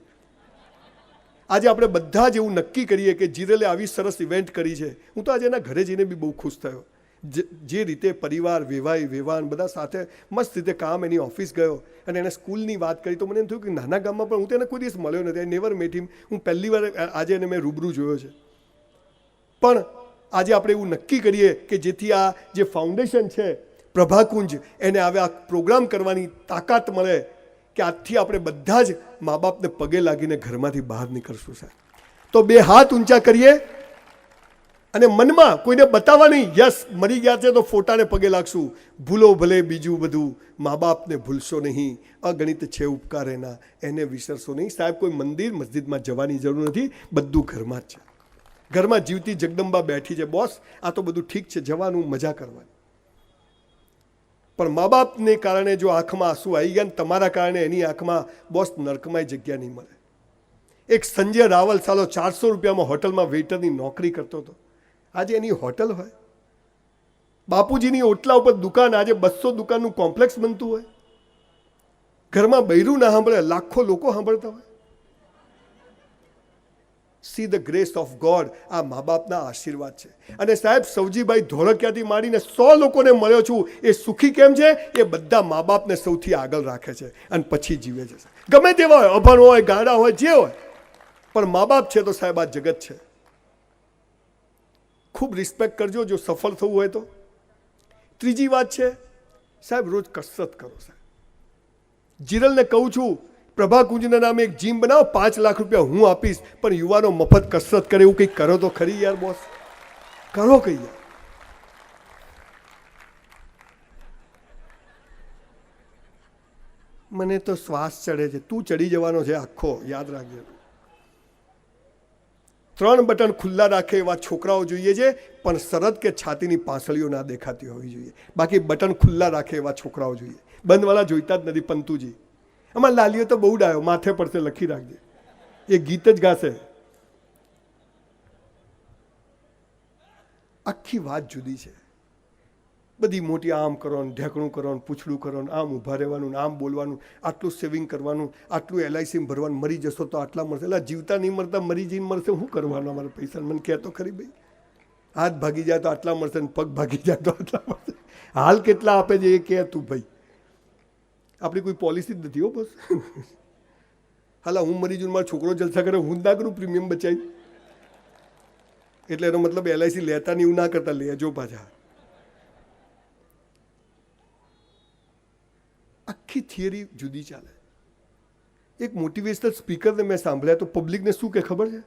આજે આપણે બધા જ એવું નક્કી કરીએ કે જીરલે આવી સરસ ઇવેન્ટ કરી છે. હું તો આજે એના ઘરે જઈને બી બહુ ખુશ થયો. જે રીતે પરિવાર, વેવાન બધા સાથે મસ્ત રીતે કામ, એની ઓફિસ ગયો અને એને સ્કૂલની વાત કરી તો મને એમ થયું કે નાના ગામમાં પણ હું તેને કોઈ દિવસ મળ્યો નથી. આઈ નેવર મેટ હિમ. હું પહેલી વાર આજે એને મેં રૂબરૂ જોયો છે. પણ આજે આપણે એવું નક્કી કરીએ કે જેથી આ જે ફાઉન્ડેશન છે પ્રભાકુંજ, એને હવે આ પ્રોગ્રામ કરવાની તાકાત મળે કે આજથી આપણે બધા જ મા બાપને પગે લાગીને ઘરમાંથી બહાર નીકળશું સાહેબ. તો 2 હાથ ઊંચા કરીએ અને મનમાં કોઈને બતાવવા નહીં, યસ મરી ગયા છે તો ફોટાને પગે લાગશું. ભૂલો ભલે બીજું બધું, મા બાપને ભૂલશો નહીં, અગણિત છે ઉપકાર એના, એને વિસરશો નહીં. સાહેબ કોઈ મંદિર મસ્જિદમાં જવાની જરૂર નથી, બધું ઘરમાં જ છે. ઘરમાં જીવતી જગદંબા બેઠી છે બોસ. આ તો બધું ઠીક છે, જવાનું, મજા કરવાની. પણ મા બાપને કારણે જો આંખમાં આંસુ આવી ગયા ને તમારા કારણે એની આંખમાં બોસ નર્કમાં જગ્યા નહીં મળે. એક સંજય રાવલ સાલો 400 રૂપિયામાં હોટલમાં વેઇટરની નોકરી કરતો હતો. આજે એની હોટલ હોય, બાપુજીની ઓટલા ઉપર દુકાન, આજે 200 દુકાનનું કોમ્પ્લેક્સ બનતું હોય. ઘરમાં બૈરું ના સાંભળે, લાખો લોકો સાંભળતા હોય. See the grace of God. આ મા બાપના આશીર્વાદ છે. અને સાહેબ સૌજીભાઈ ધોળકિયાથી માંડીને 100 લોકોને મળ્યો છું. એ સુખી કેમ છે? એ બધા મા બાપને સૌથી આગળ રાખે છે અને પછી જીવે છે. ગમે તેવા હોય, અભણ હોય, ગાડા હોય, જે હોય, પણ મા બાપ છે તો સાહેબ આ જગત છે. ખૂબ રિસ્પેક્ટ કરજો જો સફળ થવું હોય તો. ત્રીજી વાત છે સાહેબ, રોજ કસરત કરો સાહેબ. જીરલને કહું છું પ્રભાકુંજના નામે એક જીમ બનાવો, 5 લાખ રૂપિયા હું આપીશ, પણ યુવાનો મફત કસરત કરે એવું કંઈક કરો તો ખરી યાર બોસ. કરો કઈ યાર. મને તો શ્વાસ ચડે છે. તું ચડી જવાનો છે આખો, યાદ રાખજે. 3 બટન ખુલ્લા રાખે એવા છોકરાઓ જોઈએ છે, પણ શરત કે છાતીની પાંસળીઓ ના દેખાતી હોવી જોઈએ. બાકી બટન ખુલ્લા રાખે એવા છોકરાઓ જોઈએ. બંધવાળા જોઈતા જ નથી. પંતુજી આમાં લાલીઓ તો બહુ ડાયો, માથે પડશે, લખી રાખજે. એ ગીત જ ગાશે. આખી વાત જુદી છે. બધી મોટી આમ કરો ને ઢેકણું કરો ને પૂછડું કરો ને આમ ઊભા રહેવાનું, આમ બોલવાનું, આટલું સેવિંગ કરવાનું, આટલું LIC ભરવાનું, મરી જશો તો આટલા મળશે. એટલે જીવતા નહીં મળતા, મરી જઈને મળશે, શું કરવાનું અમારે પૈસા? મને કહેતો ખરી ભાઈ, હાથ ભાગી જાય તો આટલા મળશે ને પગ ભાગી જાય તો આટલા મળશે. હાલ કેટલા આપે છે એ કહે તું ભાઈ. આપણી કોઈ પોલિસી જ નથી હો બસ. હાલા હું મરી જઉં, મારો છોકરો જલસા કરે, હું ના કરું પ્રીમિયમ બચાવી. એટલે એનો મતલબ LIC લેતા ને એવું ના કરતા, લેજો પાછા. આખી થિયરી જુદી ચાલે. એક મોટિવેશનલ સ્પીકરને મેં સાંભળ્યા તો પબ્લિકને શું કે ખબર છે?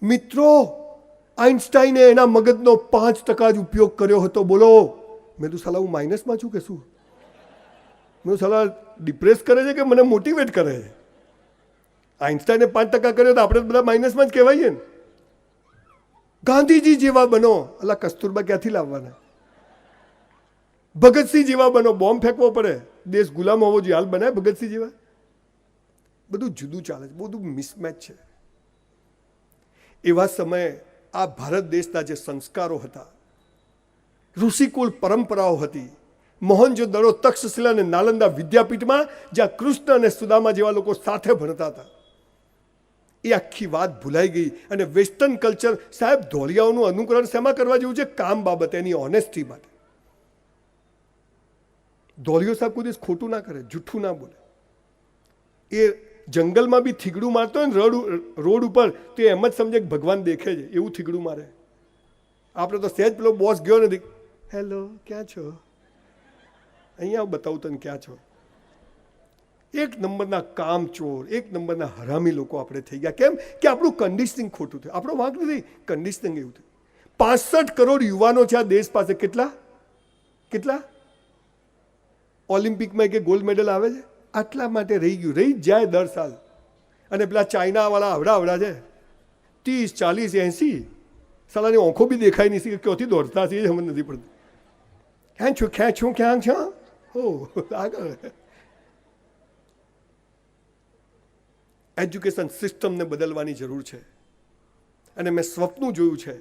મિત્રો, આઇન્સ્ટાઈને એના મગજનો 5% જ ઉપયોગ કર્યો હતો, બોલો. મેં તો સાલા હું માઇનસમાં છું કે શું? મેં સાલા ડિપ્રેસ કરે છે કે મને મોટિવેટ કરે છે? આઇન્સ્ટાઈને 5% કર્યો તો આપણે બધા માઇનસમાં જ કહેવાઈએ ને. ગાંધીજી જેવા બનો, અલા કસ્તુરબા ક્યાંથી લાવવાના? ભગતસિંહ જેવા બનો, બોમ્બ ફેંકવો પડે, દેશ ગુલામ હોવો જોઈએ, હાલ બનાય ભગતસિંહ જેવા? બધું જુદું ચાલે છે, બધું મિસમેચ છે. એવા સમયે આ ભારત દેશના જે સંસ્કારો હતા, ઋષિકુળ પરંપરાઓ હતી, મોહનજોદડો, તક્ષશિલા અને નાલંદા વિદ્યાપીઠમાં જ્યાં કૃષ્ણ અને સુદામા જેવા લોકો સાથે ભણતા હતા, એ આખી વાત ભૂલાઈ ગઈ. અને વેસ્ટર્ન કલ્ચર, સાહેબ ધોળિયાઓનું અનુકરણ શેમાં કરવા જેવું છે? કામ બાબતે, એની ઓનેસ્ટી માટે. ધોળિયો સાહેબ કોઈ દિવસ ખોટું ના કરે, જૂઠું ના બોલે. એ જંગલમાં બી થીગડું મારતો હોય ને રોડ ઉપર, તો એમ જ સમજે કે ભગવાન દેખે છે, એવું થીગડું મારે. આપણે તો સહેજ પેલો બોસ ગયો નથી, હેલો ક્યાં છો, અહીંયા બતાવું તને ક્યાં છો. એક નંબરના કામચોર, એક નંબરના હરામી લોકો આપણે થઈ ગયા. કેમ કે આપણું કન્ડિશનિંગ ખોટું થયું. આપણો વાંક નથી, કન્ડિશનિંગ એવું થયું. 65 કરોડ યુવાનો છે આ દેશ પાસે. કેટલા ઓલિમ્પિકમાં કે ગોલ્ડ મેડલ આવે છે? આટલા માટે રહી ગયું, રહી જ જાય દર સાલ. અને પેલા ચાઇનાવાળા આવડા છે 30, 40, 80, સાલાની આંખો બી દેખાય નહીં કે ક્યાંથી દોડતા છે, એ સમજ નથી પડતી. ક્યાં છો આગળ. એજ્યુકેશન સિસ્ટમને બદલવાની જરૂર છે. અને મેં સ્વપ્નું જોયું છે,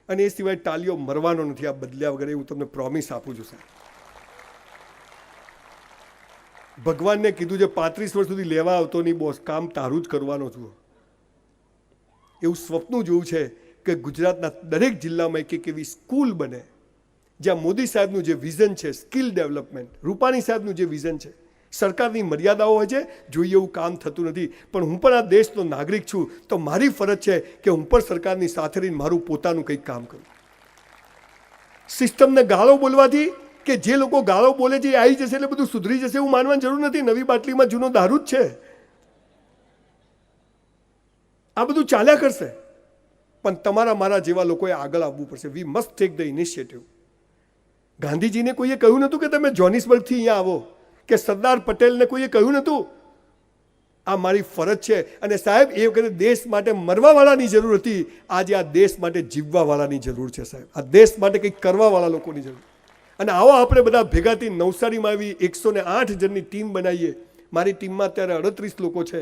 અને એ સિવાય ટાલીઓ મરવાનો નથી આ બદલ્યા વગર, હું તમને પ્રોમિસ આપું છું સાહેબ. ભગવાનને કીધું છે 35 વર્ષ સુધી લેવા આવતો નહીં બોસ, કામ તારું જ કરવાનો છું. એવું સ્વપ્નું જોયું છે કે ગુજરાતના દરેક જિલ્લામાં એક એવી સ્કૂલ બને જ્યાં મોદી સાહેબનું જે વિઝન છે સ્કિલ ડેવલપમેન્ટ, રૂપાણી સાહેબનું જે વિઝન છે, સરકારની મર્યાદાઓ હોય છે, જોઈએ એવું કામ થતું નથી. પણ હું પણ આ દેશનો નાગરિક છું, તો મારી ફરજ છે કે હું પણ સરકારની સાથે રહીને મારું પોતાનું કંઈક કામ કરું. સિસ્ટમને ગાળો બોલવાથી કે જે લોકો ગાળો બોલે છે એ આવી જશે એટલે બધું સુધરી જશે એવું માનવાની જરૂર નથી. નવી બાટલીમાં જૂનો દારૂ જ છે. આ બધું ચાલ્યા કરશે, પણ તમારા મારા જેવા લોકોએ આગળ આવવું પડશે. We must take the initiative. ગાંધીજીને કોઈએ કહ્યું નહોતું કે તમે જોનિસબર્ગથી અહીંયા આવો, કે સરદાર પટેલને કોઈએ કહ્યું નહોતું આ મારી ફરજ છે. અને સાહેબ એ વખતે દેશ માટે મરવાવાળાની જરૂર હતી, આજે આ દેશ માટે જીવવાવાળાની જરૂર છે સાહેબ. આ દેશ માટે કંઈક કરવાવાળા લોકોની જરૂર. અને આવો આપણે બધા ભેગા થઈ નવસારીમાં આવી 108 જણની ટીમ બનાવીએ. મારી ટીમમાં અત્યારે 38 લોકો છે.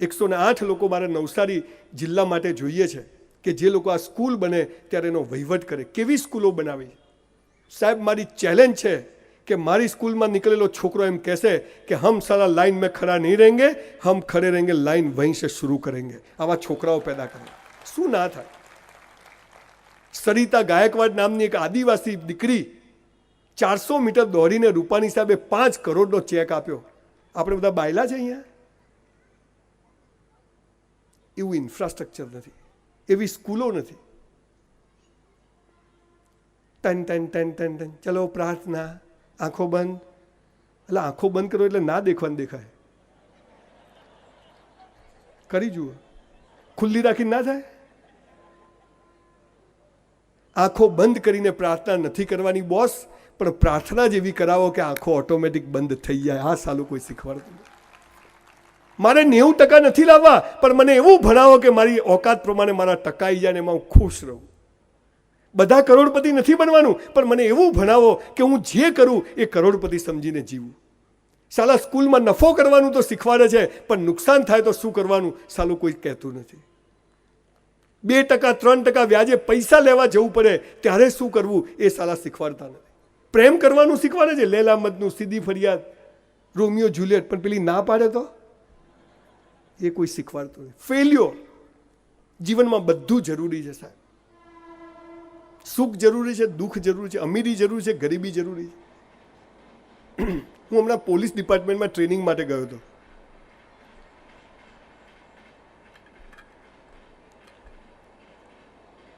108 લોકો મારે નવસારી જિલ્લા માટે જોઈએ છે કે જે લોકો આ સ્કૂલ બને ત્યારે એનો વહીવટ કરે. કેવી સ્કૂલો બનાવી સાહેબ? મારી ચેલેન્જ છે कि मारी स्कूल में निकलेलो छोकरो एम कहसे कि हम साला लाइन में खड़ा नहीं रहेंगे, हम खड़े रहेंगे, लाइन वहीं से शुरू करेंगे. आवा छोकराओ पैदा करें. શું ના થાય? સરિતા ગાયકવાડ નામની એક આદિવાસી દીકરી 400 મીટર દોડીને રૂપાણી સાહેબે 5 કરોડનો ચેક આપ્યો. આપણે બધા બાયલા છે અહીંયા. એવું ઇન્ફ્રાસ્ટ્રક્ચર નથી, એવી સ્કૂલો નથી. Ton ton ton ton ton ચલો પ્રાર્થના, આંખો બંધ. એટલે આંખો બંધ કરો એટલે ના દેખવાનું દેખાય. કરી જુઓ, ખુલ્લી રાખીને ના થાય. આંખો બંધ કરીને પ્રાર્થના નથી કરવાની બોસ, પણ પ્રાર્થના જેવી કરાવો કે આંખો ઓટોમેટિક બંધ થઈ જાય. આ સાલું કોઈ શીખવાડતું નથી. મારે 90% નથી લાવવા, પણ મને એવું ભણાવો કે મારી ઓકાત પ્રમાણે મારા ટકા આવી જાય ને એમાં હું ખુશ રહું. બધા કરોડપતિ નથી બનવાનું, પણ મને એવું ભણાવો કે હું જે કરું એ કરોડપતિ સમજીને જીવું. સાલા સ્કૂલમાં નફો કરવાનું તો શીખવાડે છે, પણ નુકસાન થાય તો શું કરવાનું સાલું કોઈ કહેતું નથી. 2% 3% વ્યાજે પૈસા લેવા જવું પડે ત્યારે શું કરવું એ સાલા શીખવાડતા નથી. પ્રેમ કરવાનું શીખવાડે છે, લેલા મજનુ, સીધી ફરિયાદ, રોમિયો જુલિયટ, પણ પેલી ના પાડે તો એ કોઈ શીખવાડતું નથી. ફેલ્યો. જીવનમાં બધું જરૂરી છે સાહેબ. સુખ જરૂરી છે, દુઃખ જરૂરી છે, અમીરી જરૂરી છે, ગરીબી જરૂરી છે. હું હમણાં પોલીસ ડિપાર્ટમેન્ટમાં ટ્રેનિંગ માટે ગયો હતો.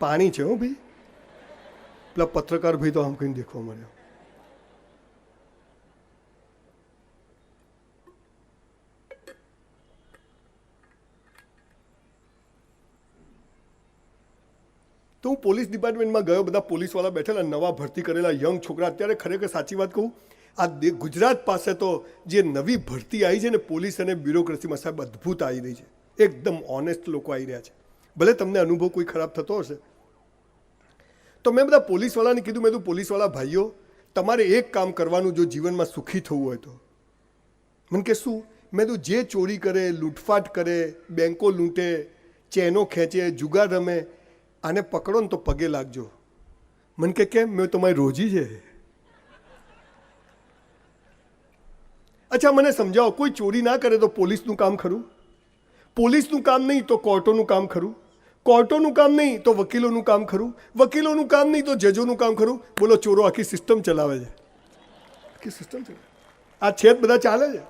પાણી છે હો ભાઈ. પેલા પત્રકાર ભાઈ તો આમ કહીને દેખવા મળ્યો. તો હું પોલીસ ડિપાર્ટમેન્ટમાં ગયો, બધા પોલીસવાળા બેઠેલા, નવા ભરતી કરેલા યંગ છોકરા. અત્યારે ખરેખર સાચી વાત કહું, આ ગુજરાત પાસે તો જે નવી ભરતી આવી છે ને પોલીસ અને બ્યુરોક્રેસીમાં, સાહેબ અદ્ભુત આવી રહી છે. એકદમ ઓનેસ્ટ લોકો આવી રહ્યા છે. ભલે તમને અનુભવ કોઈ ખરાબ થતો હશે. તો મેં બધા પોલીસવાળાને કીધું, મેં કીધું પોલીસવાળા ભાઈઓ, તમારે એક કામ કરવાનું જો જીવનમાં સુખી થવું હોય તો. મને કે શું? મેં કીધું જે ચોરી કરે, લૂંટફાટ કરે, બેંકો લૂંટે, ચેનો ખેંચે, જુગાર રમે, આને પકડો ને તો પગે લાગજો. મને કે કેમ? મેં તમારી રોજી છે. અચ્છા મને સમજાવો, કોઈ ચોરી ના કરે તો પોલીસનું કામ ખરું? પોલીસનું કામ નહીં તો કોર્ટોનું કામ ખરું? કોર્ટોનું કામ નહીં તો વકીલોનું કામ ખરું? વકીલોનું કામ નહીં તો જજોનું કામ ખરું? બોલો, ચોરો આખી સિસ્ટમ ચલાવે છે. આખી સિસ્ટમ ચલાવે. આ છે જ બધા ચાલે છે.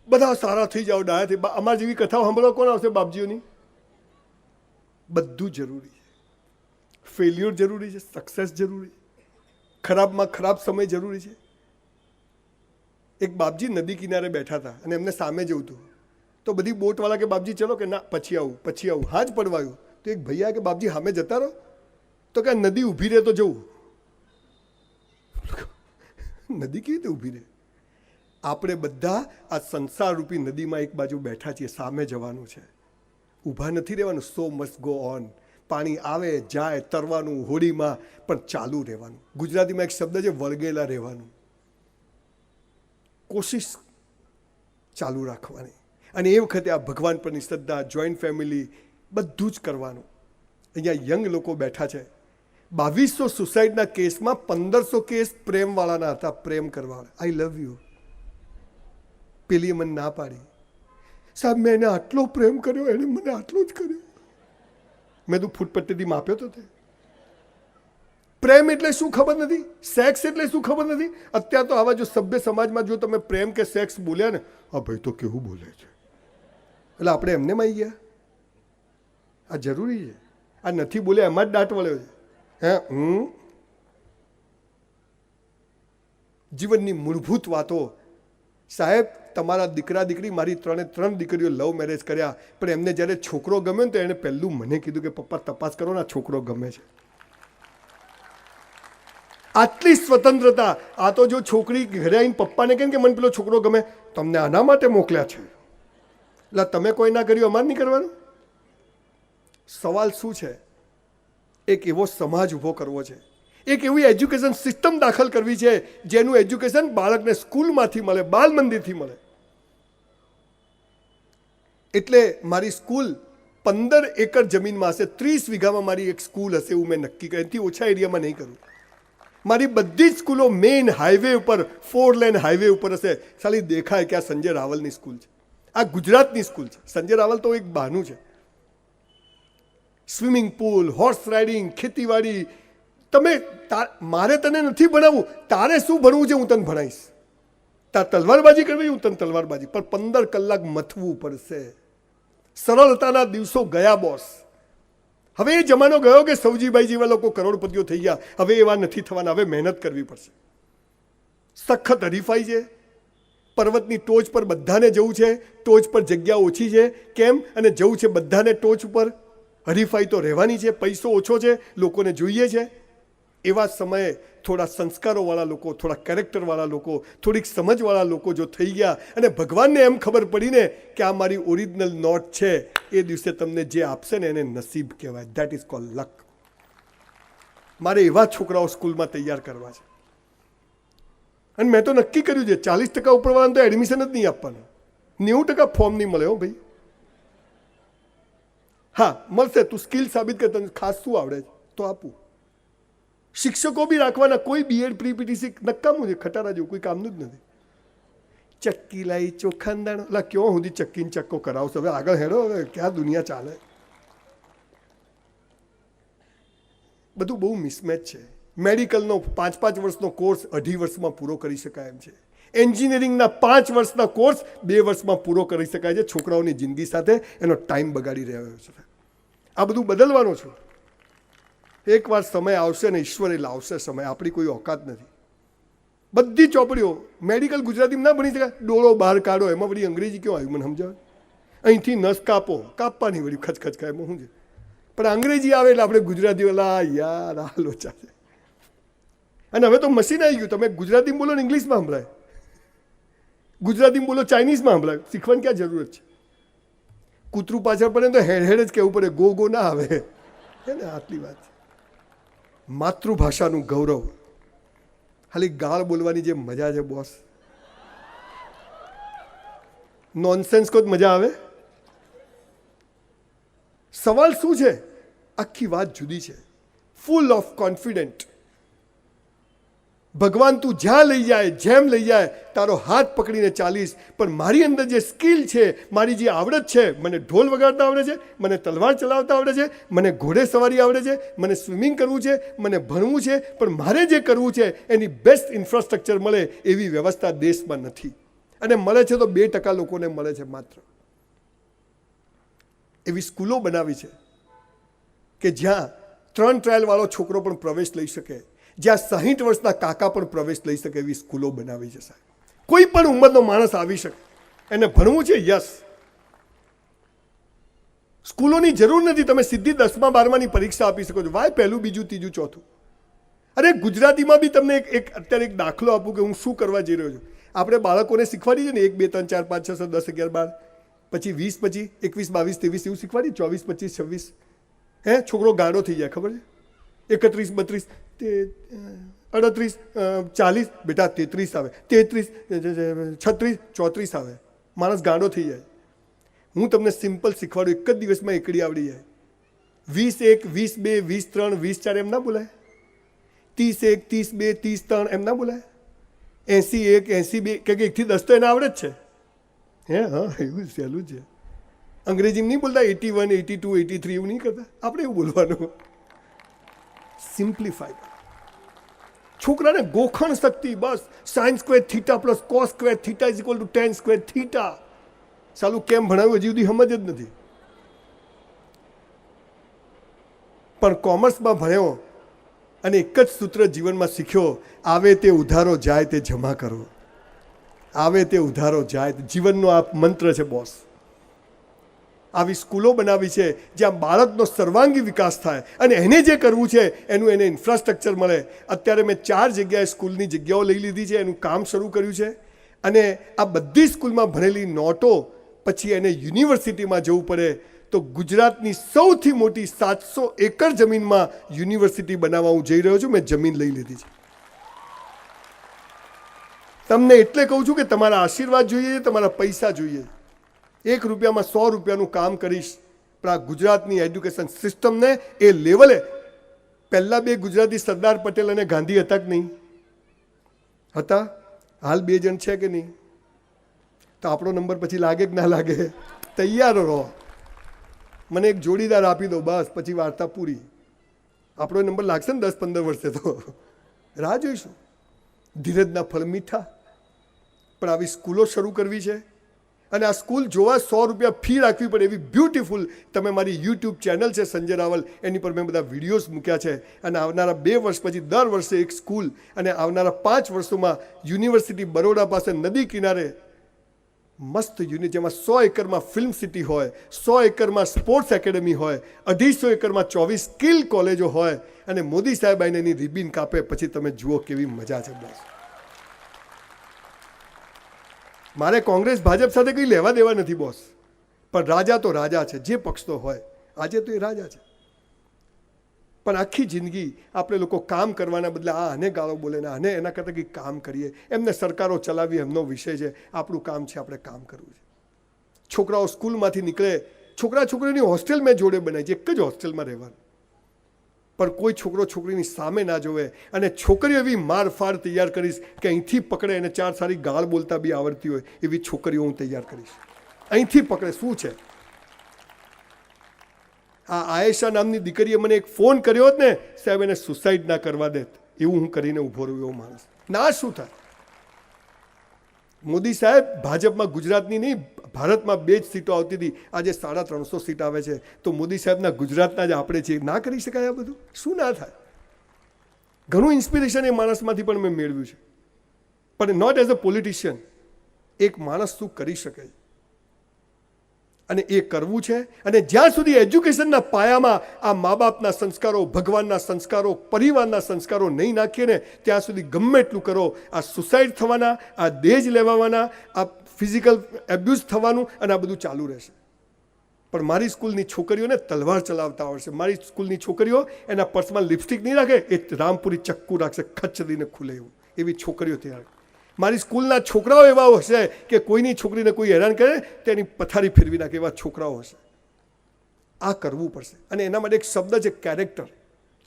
બધા સારા થઈ જાઓ, ડાયા થઈ. અમારી જેવી કથાઓ સાંભળવા કોણ આવશે બાપજીઓની? બધું જરૂરી છે. ફેલ્યોર જરૂરી છે, સક્સેસ જરૂરી છે, ખરાબમાં ખરાબ સમય જરૂરી છે. એક બાપજી નદી કિનારે બેઠા હતા અને એમને સામે જવું હતું. તો બધી બોટવાળા કે બાપજી ચલો, કે ના પછી આવું પછી આવું. હા જ પડવાયું. તો એક ભૈયા કે બાપજી સામે જતા રહો. તો કે નદી ઊભી રહે તો જવું. નદી કેવી રીતે ઊભી રહે? આપણે બધા આ સંસાર રૂપી નદીમાં એક બાજુ બેઠા છીએ, સામે જવાનું છે, ઊભા નથી રહેવાનું. સો મસ્ટ ગો ઓન. પાણી આવે જાય, તરવાનું હોડીમાં, પણ ચાલુ રહેવાનું. ગુજરાતીમાં એક શબ્દ છે વળગેલા રહેવાનું. કોશિશ ચાલુ રાખવાની. અને એ વખતે આ ભગવાન પરની શ્રદ્ધા, જોઈન્ટ ફેમિલી, બધું જ કરવાનું. અહીંયા યંગ લોકો બેઠા છે. 2200 સુસાઇડના કેસમાં 1500 કેસ પ્રેમવાળાના હતા, પ્રેમ કરવાવાળા. આઈ લવ યુ. પેલીએ મને ના પાડી. સાહેબ મેં એને આટલો પ્રેમ કર્યો, એને મને આટલો જ કર્યો. મેં તું ફૂટપટ્ટીથી માપ્યો તો તે. પ્રેમ એટલે શું ખબર નથી, સેક્સ એટલે શું ખબર નથી. અત્યારે તો આવા જો સભ્ય સમાજમાં જો તમે પ્રેમ કે સેક્સ બોલ્યા ને, આ ભાઈ તો કેવું બોલે છે, એટલે આપણે એમને માં આવી ગયા. આ જરૂરી છે. આ નથી બોલ્યા એમાં જ દાંત વળ્યો છે. જીવનની મૂળભૂત વાતો. સાહેબ તમારા દીકરા દીકરી, મારી 3 દીકરીઓ લવ મેરેજ કર્યા, પણ એમને જ્યારે છોકરો ગમ્યો ને તો એણે પહેલું મને કીધું કે પપ્પા તપાસ કરો ને, આ છોકરો ગમે છે. આટલી સ્વતંત્રતા. આ તો જો છોકરી ઘરે આવીને પપ્પાને કેમ કે મને પેલો છોકરો ગમે, તમને આના માટે મોકલ્યા છે, એટલે તમે કોઈ ના કર્યું, અમારે નહીં કરવાનું. સવાલ શું છે? એક એવો સમાજ ઊભો કરવો છે, એક એવી એજ્યુકેશન સિસ્ટમ દાખલ કરવી છે જેનું એજ્યુકેશન બાળકને સ્કૂલમાંથી મળે, બાલ મંદિરથી મળે. એટલે મારી સ્કૂલ 15 એકર જમીનમાં હશે, 30 વીઘામાં મારી એક સ્કૂલ હશે, એવું મેં નક્કી કર્યું. એનાથી ઓછા એરિયામાં નહીં કરું. મારી બધી જ સ્કૂલો મેઇન હાઈવે ઉપર, 4 લેન હાઈવે ઉપર હશે. ખાલી દેખાય કે આ સંજય રાવલની સ્કૂલ છે, આ ગુજરાતની સ્કૂલ છે. સંજય રાવલ તો એક બહાનું છે. સ્વિમિંગ પુલ, હોર્સ રાઇડિંગ, ખેતીવાડી. તમે મારે તને નથી ભણાવવું, તારે શું ભણવું છે હું તને ભણાવીશ. તાર તલવારબાજી કરવી હું તને તલવારબાજી, પણ 15 કલાક મથવું પડશે. સરળતાના દિવસો ગયા બોસ. હવે એ જમાનો ગયો કે સૌજીભાઈ જેવા લોકો કરોડપતિઓ થઈ ગયા. હવે એવા નથી થવાના. હવે મહેનત કરવી પડશે. સખત હરીફાઈ છે. પર્વતની ટોચ પર બધાને જવું છે, ટોચ પર જગ્યા ઓછી છે. કેમ? અને જવું છે બધાને ટોચ ઉપર. હરીફાઈ તો રહેવાની છે, પૈસો ઓછો છે, લોકોને જોઈએ છે. એવા સમયે થોડા સંસ્કારોવાળા લોકો, થોડા કેરેક્ટરવાળા લોકો, થોડીક સમજવાળા લોકો જો થઈ ગયા અને ભગવાનને એમ ખબર પડીને કે આ મારી ઓરિજિનલ નોટ છે, એ દિવસે તમને જે આપશે ને એને નસીબ કહેવાય. ધેટ ઇઝ કોલ્ડ લક. મારે એવા છોકરાઓ સ્કૂલમાં તૈયાર કરવા છે. અને મેં તો નક્કી કર્યું છે 40% ઉપરવાળાને તો એડમિશન જ નહીં આપવાનું. 90% ફોર્મ નહીં મળે હો ભાઈ. હા મળશે, તું સ્કિલ સાબિત કર, તને ખાસ શું આવડે છે તો આપું. શિક્ષકો બી રાખવાના. કોઈ બીએડ પ્રી પીટીસી નકામું છે, ખટારા જેવું, કોઈ કામનું જ નથી. ચક્કી લાવી ચોખાંદાણો, એટલે ક્યાં સુધી ચક્કીને ચક્કો કરાવશો? હવે આગળ હેડો, હવે ક્યાં દુનિયા ચાલે. બધું બહુ મિસમેચ છે. મેડિકલનો 5-5 વર્ષનો કોર્સ 2.5 વર્ષમાં પૂરો કરી શકાય એમ છે. એન્જિનિયરિંગના 5 વર્ષના કોર્સ 2 વર્ષમાં પૂરો કરી શકાય છે. છોકરાઓની જિંદગી સાથે એનો ટાઈમ બગાડી રહ્યો છે. આ બધું બદલવાનું છું. એકવાર સમય આવશે ને ઈશ્વરે લાવશે સમય, આપણી કોઈ ઓકાત નથી. બધી ચોપડીઓ મેડિકલ ગુજરાતીમાં ના ભણી શકાય, ડોળો બહાર કાઢો, એમાં વળી અંગ્રેજી કેવું આવ્યું મને સમજાવે? અહીંથી નસ કાપો, કાપવાની વળી ખચખચ ખાય, એમાં શું છે? પણ અંગ્રેજી આવે એટલે આપણે ગુજરાતી ઓલા યાર આ લોચા છે. અને હવે તો મશીન આવી ગયું, તમે ગુજરાતીમાં બોલો ને ઇંગ્લિશમાં સંભળાય, ગુજરાતીમાં બોલો ચાઇનીઝમાં સંભળાય. શીખવાની ક્યાં જરૂરત છે? કૂતરું પાછળ પડે તો હેડ હેડ જ કહેવું પડે, ગો ગો ના આવે. હે ને, આટલી વાત છે. માતૃભાષાનું ગૌરવ. ખાલી ગાળ બોલવાની જે મજા છે બોસ, નોનસેન્સ કો મજા આવે. સવાલ શું છે? આખી વાત જુદી છે. Full of confident. ભગવાન તું જ્યાં લઈ જાય, જેમ લઈ જાય, તારો હાથ પકડીને ચાલીશ. પણ મારી અંદર જે સ્કિલ છે, મારી જે આવડત છે, મને ઢોલ વગાડતા આવડે છે, મને તલવાર ચલાવતા આવડે છે, મને ઘોડે સવારી આવડે છે, મને સ્વિમિંગ કરવું છે, મને ભણવું છે, પણ મારે જે કરવું છે એની બેસ્ટ ઇન્ફ્રાસ્ટ્રક્ચર મળે એવી વ્યવસ્થા દેશમાં નથી. અને મળે છે તો 2% લોકોને મળે છે માત્ર. એવી સ્કૂલો બનાવી છે કે જ્યાં 3 ટ્રાયલવાળો છોકરો પણ પ્રવેશ લઈ શકે, જ્યાં 60 વર્ષના કાકા પણ પ્રવેશ લઈ શકે, એવી સ્કૂલો બનાવી છે સાહેબ. કોઈ પણ ઉંમરનો માણસ આવી શકે, એને ભણવું છે, યસ. સ્કૂલોની જરૂર નથી, તમે સીધી 10મા 12માની પરીક્ષા આપી શકો છો. વાય પહેલું, બીજું, ત્રીજું, ચોથું? અરે ગુજરાતીમાં બી તમને અત્યારે એક દાખલો આપું કે હું શું કરવા જઈ રહ્યો છું. આપણે બાળકોને શીખવાડી છે ને 1 2 3 4 5 6 7 10 11 12 પછી 20 પછી 21 22 23 એવું શીખવાડી, 24 25 26. હે, છોકરો ગાંડો થઈ જાય, ખબર છે? 31 32 38 40, બેટા 33 આવે, 33 36 34 આવે, માણસ ગાંડો થઈ જાય. હું તમને સિમ્પલ શીખવાડું, એક જ દિવસમાં એકડી આવડી જાય. 21 22 23 24 એમ ના બોલાય? 31 32 33 એમ ના બોલાય? 81 82 કે 1 થી 10 તો એને આવડે જ છે. હે, હા, એવું સહેલું છે. અંગ્રેજીમાં નહીં બોલતા 81 82 83 એવું નહીં કરતા, આપણે એવું બોલવાનું. સિમ્પ્લિફાઈ. છોકરાને ગોખણ શક્તિ, બસ sin square theta plus cos square theta is equal to tan square theta. સાલું કેમ ભણાવ્યું હજી સુધી સમજ જ નથી. પણ કોમર્સમાં ભણ્યો અને એક જ સૂત્ર જીવનમાં શીખ્યો, આવે તે ઉધારો જાય તે જમા કરો. આવે તે ઉધારો જાય. જીવનનો આ મંત્ર છે બોસ. આવી સ્કૂલો બનાવી છે જ્યાં બાળકનો સર્વાંગી વિકાસ થાય અને એને જે કરવું છે એનું એને ઇન્ફ્રાસ્ટ્રક્ચર મળે. અત્યારે મેં 4 જગ્યાએ સ્કૂલની જગ્યાઓ લઈ લીધી છે, એનું કામ શરૂ કર્યું છે. અને આ બધી સ્કૂલમાં ભણેલી નોટો પછી એને યુનિવર્સિટીમાં જવું પડે તો ગુજરાતની સૌથી મોટી 700 એકર જમીનમાં યુનિવર્સિટી બનાવવા હું જઈ રહ્યો છું. મેં જમીન લઈ લીધી છે. તમને એટલે કહું છું કે તમારા આશીર્વાદ જોઈએ, તમારા પૈસા જોઈએ. 1 રૂપિયામાં 100 રૂપિયાનું કામ કરીશ. પણ આ ગુજરાતની એજ્યુકેશન સિસ્ટમને એ લેવલે, પહેલા 2 ગુજરાતી સરદાર પટેલ અને ગાંધી હતા કે નહીં હતા? હાલ 2 જણ છે કે નહીં? તો આપણો નંબર પછી લાગે કે ના લાગે? તૈયાર રહો. મને એક જોડીદાર આપી દો, બસ પછી વાર્તા પૂરી. આપણો નંબર લાગશે ને 10-15 વર્ષે તો રાહ જોઈશું. ધીરજના ફળ મીઠા. પણ આવી સ્કૂલો શરૂ કરવી છે અને આ સ્કૂલ જોવા 100 રૂપિયા ફી રાખવી પડે એવી બ્યુટીફુલ. તમે મારી યુટ્યુબ ચેનલ છે સંજય રાવલ, એની પર મેં બધા વિડીયોઝ મૂક્યા છે. અને આવનારા 2 વર્ષ પછી દર વર્ષે એક સ્કૂલ અને આવનારા 5 વર્ષોમાં યુનિવર્સિટી બરોડા પાસે નદી કિનારે મસ્ત યુનિટ, જેમાં 100 એકરમાં ફિલ્મ સિટી હોય, 100 એકરમાં સ્પોર્ટ્સ એકેડમી હોય, 250 એકરમાં 24 સ્કિલ કોલેજો હોય. અને મોદી સાહેબ આઈને એની રિબિન કાપે પછી તમે જુઓ કેવી મજા છે બોસ. મારે કોંગ્રેસ ભાજપ સાથે કંઈ લેવા દેવા નથી બોસ. પણ રાજા તો રાજા છે, જે પક્ષનો હોય. આજે તો એ રાજા છે. પણ આખી જિંદગી આપણે લોકો કામ કરવાના બદલે આને ગાળો બોલે ને આને, એના કરતાં કંઈક કામ કરીએ. એમને સરકારો ચલાવી એમનો વિષય છે, આપણું કામ છે આપણે કામ કરવું છે. છોકરાઓ સ્કૂલમાંથી નીકળે, છોકરા છોકરીની હોસ્ટેલ મેં જોડે બનાવી છે, એક જ હોસ્ટેલમાં રહેવાનું. પણ કોઈ છોકરો છોકરીની સામે ના જોવે. અને છોકરીઓ એવી મારફાડ તૈયાર કરીશ કે અહીંથી પકડે અને 4 સારી ગાળ બોલતા બી આવડતી હોય એવી છોકરીઓ હું તૈયાર કરીશ. અહીંથી પકડે. શું છે આ આયેશા નામની દીકરીએ મને એક ફોન કર્યો હોત ને, સાહેબ એને સુસાઇડ ના કરવા દેત, એવું હું કરીને ઊભો રહ્યો એવો માણસ. ના, શું થાય? મોદી સાહેબ ભાજપમાં ગુજરાતની નહીં, ભારતમાં 2 જ સીટો આવતી હતી, આજે 350 સીટ આવે છે. તો મોદી સાહેબના ગુજરાતના જ આપણે છીએ, ના કરી શકાય આ બધું? શું ના થાય? ઘણું ઇન્સ્પિરેશન એ માણસમાંથી પણ મેં મેળવ્યું છે, પણ નોટ એઝ અ પોલિટિશિયન. એક માણસ શું કરી શકે છે અને એ કરવું છે. અને જ્યાં સુધી એજ્યુકેશનના પાયામાં આ મા બાપના સંસ્કારો, ભગવાનના સંસ્કારો, પરિવારના સંસ્કારો નહીં નાખીએ ને ત્યાં સુધી ગમે એટલું કરો, આ સુસાઇડ થવાના, આ દહેજ લેવાના, આ ફિઝિકલ એબ્યુઝ થવાનું અને આ બધું ચાલુ રહેશે. પણ મારી સ્કૂલની છોકરીઓને તલવાર ચલાવતા આવડશે. મારી સ્કૂલની છોકરીઓ એના પર્સમાં લિપસ્ટિક નહીં રાખે, એ રામપુરી ચક્કુ રાખશે, ખચડીને ખુલે એવું. એવી છોકરીઓ તૈયાર. મારી સ્કૂલના છોકરાઓ એવા હશે કે કોઈની છોકરીને કોઈ હેરાન કરે તેની પથારી ફેરવી નાખે, એવા છોકરાઓ હશે. આ કરવું પડશે. અને એના માટે એક શબ્દ છે કેરેક્ટર,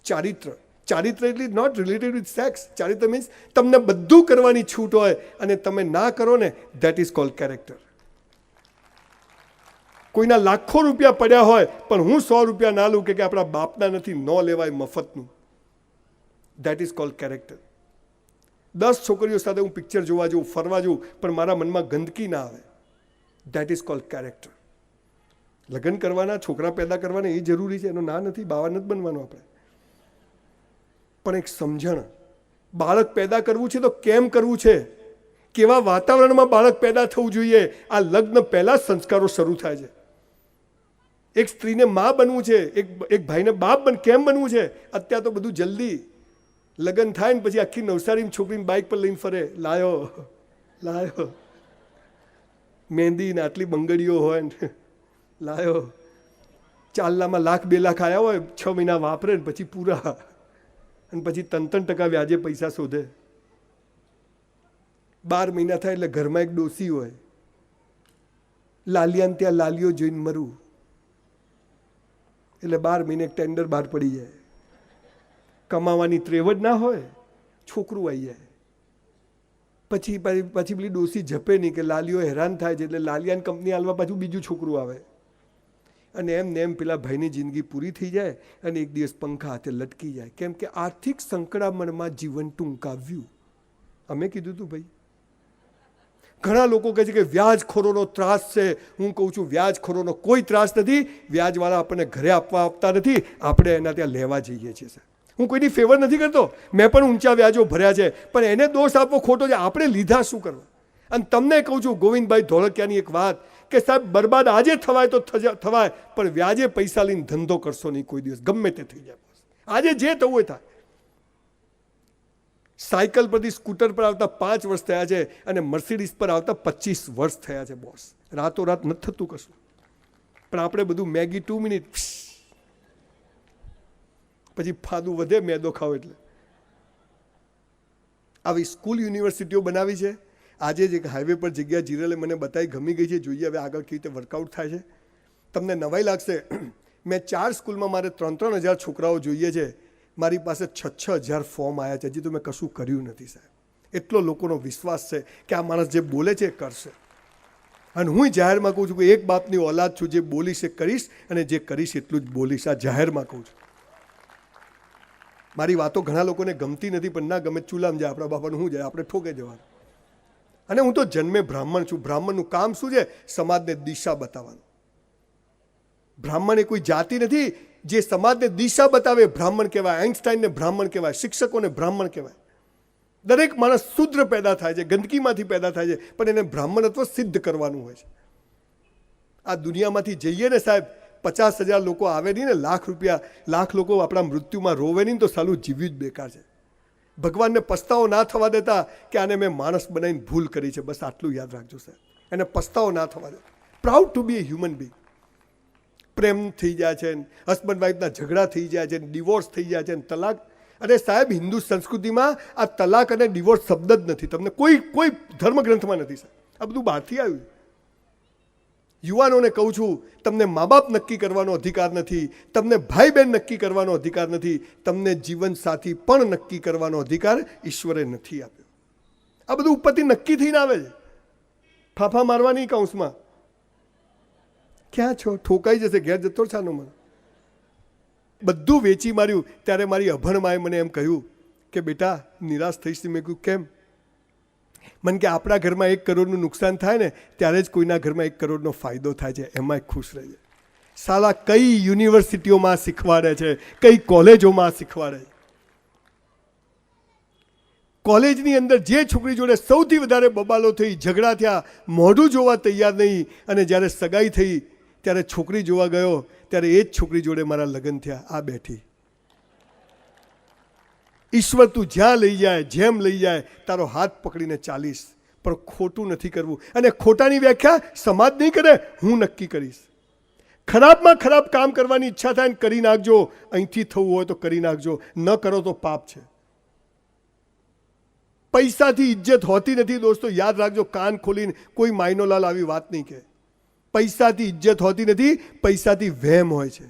ચારિત્ર. ચારિત્ર એટલે નોટ રિલેટેડ વિથ સેક્સ. ચારિત્ર મીન્સ તમને બધું કરવાની છૂટ હોય અને તમે ના કરો ને, ધેટ ઇઝ કોલ્ડ કેરેક્ટર. કોઈના લાખો રૂપિયા પડ્યા હોય પણ હું 100 રૂપિયા ના લઉં કે આપણા બાપના નથી, ન લેવાય મફતનું, ધેટ ઇઝ કોલ્ડ કેરેક્ટર. 10 છોકરીઓ સાથે હું પિક્ચર જોવા જઉં, ફરવા જઉં, પણ મારા મનમાં ગંદકી ના આવે, ધેટ ઇઝ કોલ્ડ કેરેક્ટર. લગ્ન કરવાના, છોકરા પેદા કરવાના એ જરૂરી છે, એનો ના નથી, બાવા નથી બનવાનું આપણે, પણ એક સમજણ. બાળક પેદા કરવું છે તો કેમ કરવું છે, કેવા વાતાવરણમાં બાળક પેદા થવું જોઈએ, આ લગ્ન પહેલા જ સંસ્કારો શરૂ થાય છે. એક સ્ત્રીને મા બનવું છે, એક ભાઈને બાપ કેમ બનવું છે. અત્યારે તો બધું જલ્દી લગ્ન થાય ને પછી આખી નવસારીમાં છોકરીને બાઇક પર લઈને ફરે, લાયો મહેંદી ને આટલી બંગડીઓ હોય ને, લાયો ચાલનામાં 1 લાખ 2 લાખ આવ્યા હોય, 6 મહિના વાપરે ને પછી પૂરા, અને પછી 3% વ્યાજે પૈસા શોધે. 12 મહિના થાય એટલે ઘરમાં એક ડોસી હોય, લાલિયાને ત્યાં લાલીઓ જોઈને મરું, એટલે 12 મહિને એક ટેન્ડર બહાર પડી જાય. કમાવાની ત્રેવડ ના હોય, છોકરું આવી જાય. પછી પેલી ડોસી જપે નહીં કે લાલીઓ હેરાન થાય છે, એટલે લાલિયાની કંપની હાલવા પાછું બીજું છોકરું આવે. અને એમ ને એમ પેલા ભાઈની જિંદગી પૂરી થઈ જાય અને એક દિવસ પંખા હાથે લટકી જાય. કેમ કે આર્થિક સંકળામણમાં જીવન ટૂંકાવ્યું. અમે કીધું તું ભાઈ. ઘણા લોકો કહે છે કે વ્યાજખોરોનો ત્રાસ છે. હું કહું છું વ્યાજખોરોનો કોઈ ત્રાસ નથી. વ્યાજવાળા આપણને ઘરે આપતા નથી, આપણે એના ત્યાં લેવા જઈએ છીએ. હું કોઈની ફેવર નથી કરતો, મેં પણ ઊંચા વ્યાજો ભર્યા છે, પણ એને દોષ આપવો ખોટો છે. આપણે લીધા શું કરવા? અને તમને કહું છું ગોવિંદભાઈ ધોળકિયાની એક વાત કે સાહેબ, બરબાદ આજે થવાય તો થવાય, પણ વ્યાજે પૈસા લઈને ધંધો કરશો નહીં કોઈ દિવસ, ગમે તે થઈ જાય. આજે જે થવું હોય થાય. સાયકલ પરથી સ્કૂટર પર આવતા 5 વર્ષ થયા છે અને મર્સિડીઝ પર આવતા 25 વર્ષ થયા છે બોસ. રાતોરાત નથી થતું કશું, પણ આપણે બધું મેગી 2 મિનિટ, પછી ફાદું વધે મેદો ખાવ એટલે. આવી સ્કૂલ યુનિવર્સિટીઓ બનાવી છે. આજે જ એક હાઈવે પર જગ્યા જીરેલે મને બતાવી, ગમી ગઈ છે. જોઈએ હવે આગળ કેવી રીતે વર્કઆઉટ થાય છે. તમને નવાઈ લાગશે, મેં 4 સ્કૂલમાં મારે 3-3 હજાર છોકરાઓ જોઈએ છે. મારી પાસે 6-6 હજાર ફોર્મ આવ્યા છે. હજી તો મેં કશું કર્યું નથી સાહેબ. એટલો લોકોનો વિશ્વાસ છે કે આ માણસ જે બોલે છે એ કરશે. અને હું જાહેરમાં કહું છું કે એક બાપની ઓલાદ છું, જે બોલીશ એ કરીશ અને જે કરીશ એટલું જ બોલીશ. આ જાહેરમાં કહું છું. મારી વાતો ઘણા લોકોને ગમતી નથી, પણ ના ગમે ચૂલામાં જાય, આપણા બાપાનું શું જાય, આપણે ઠોકે જવાનું. અને હું તો જન્મે બ્રાહ્મણ છું. બ્રાહ્મણનું કામ શું છે? સમાજને દિશા બતાવવાનું. બ્રાહ્મણ એ કોઈ જાતિ નથી. જે સમાજને દિશા બતાવે બ્રાહ્મણ કહેવાય. આઈન્સ્ટાઈનને બ્રાહ્મણ કહેવાય, શિક્ષકોને બ્રાહ્મણ કહેવાય. દરેક માણસ શુદ્ર પેદા થાય છે, ગંદકીમાંથી પેદા થાય છે, પણ એને બ્રાહ્મણત્વ સિદ્ધ કરવાનું હોય છે. આ દુનિયામાંથી જઈએ ને સાહેબ, 50,000 લોકો આવે નહીં ને, લાખ લોકો આપણા મૃત્યુમાં રોવે નહીં તો સાલું જીવ્યું જ બેકાર છે. ભગવાનને પસ્તાવો ના થવા દેતા કે આને મેં માણસ બનાવીને ભૂલ કરી છે. બસ આટલું યાદ રાખજો સાહેબ. એને પસ્તાવો ના થવા દેતા. Proud to be a human being. પ્રેમ થઈ જાય છે, હસબન્ડ વાઈફના ઝઘડા થઈ જાય છે, ડિવોર્સ થઈ જાય છે, તલાક. અને સાહેબ, હિન્દુ સંસ્કૃતિમાં આ તલાક અને ડિવોર્સ શબ્દ જ નથી. તમને કોઈ ધર્મગ્રંથમાં નથી સાહેબ. આ બધું બહારથી આવ્યું. યુવાનોને કહું છું, તમને મા બાપ નક્કી કરવાનો અધિકાર નથી, તમને ભાઈ બહેન નક્કી કરવાનો અધિકાર નથી, તમને જીવન સાથી પણ નક્કી કરવાનો અધિકાર ઈશ્વરે નથી આપ્યો. આ બધું ઉપરથી નક્કી થઈને આવે છે. ફાફા મારવાની કૌંસમાં ક્યાં છો? ઠોકાઈ જશે, ઘેર જતો છાનો મને. બધું વેચી માર્યું. ત્યારે મારી અભણ માએ મને એમ કહ્યું કે બેટા નિરાશ થઈશ. મેં કહ્યું કેમ? મને કે આપણા ઘરમાં 1 કરોડનું નુકસાન થાય ને ત્યારે જ કોઈના ઘરમાં 1 કરોડનો ફાયદો થાય છે, એમાં ખુશ રહે છે. સાલા કઈ યુનિવર્સિટીઓમાં શીખવાડે છે, કઈ કોલેજોમાં શીખવાડે છે. કોલેજની અંદર જે છોકરી જોડે સૌથી વધારે બબાલો થઈ, ઝઘડા થયા, મોઢું જોવા તૈયાર નહીં, અને જ્યારે સગાઈ થઈ ત્યારે છોકરી જોવા ગયો ત્યારે એ જ છોકરી જોડે મારા લગ્ન થયા. આ બેઠી. ઈશ્વર તું જ્યાં લઈ જાય, જેમ લઈ જાય, તારો હાથ પકડીને ચાલીશ, પણ ખોટું નથી કરવું. અને ખોટાની વ્યાખ્યા સમાજ નહીં કરે, હું નક્કી કરીશ. ખરાબમાં ખરાબ કામ કરવાની ઈચ્છા થાય ને કરી નાખજો. અહીંથી થવું હોય તો કરી નાખજો, ન કરો તો પાપ છે. પૈસાથી ઇજ્જત હોતી નથી દોસ્તો, યાદ રાખજો. કાન ખોલીને કોઈ માયનોલાલ આવી વાત નહીં કહે. પૈસાથી ઇજ્જત હોતી નથી, પૈસાથી વહેમ હોય છે.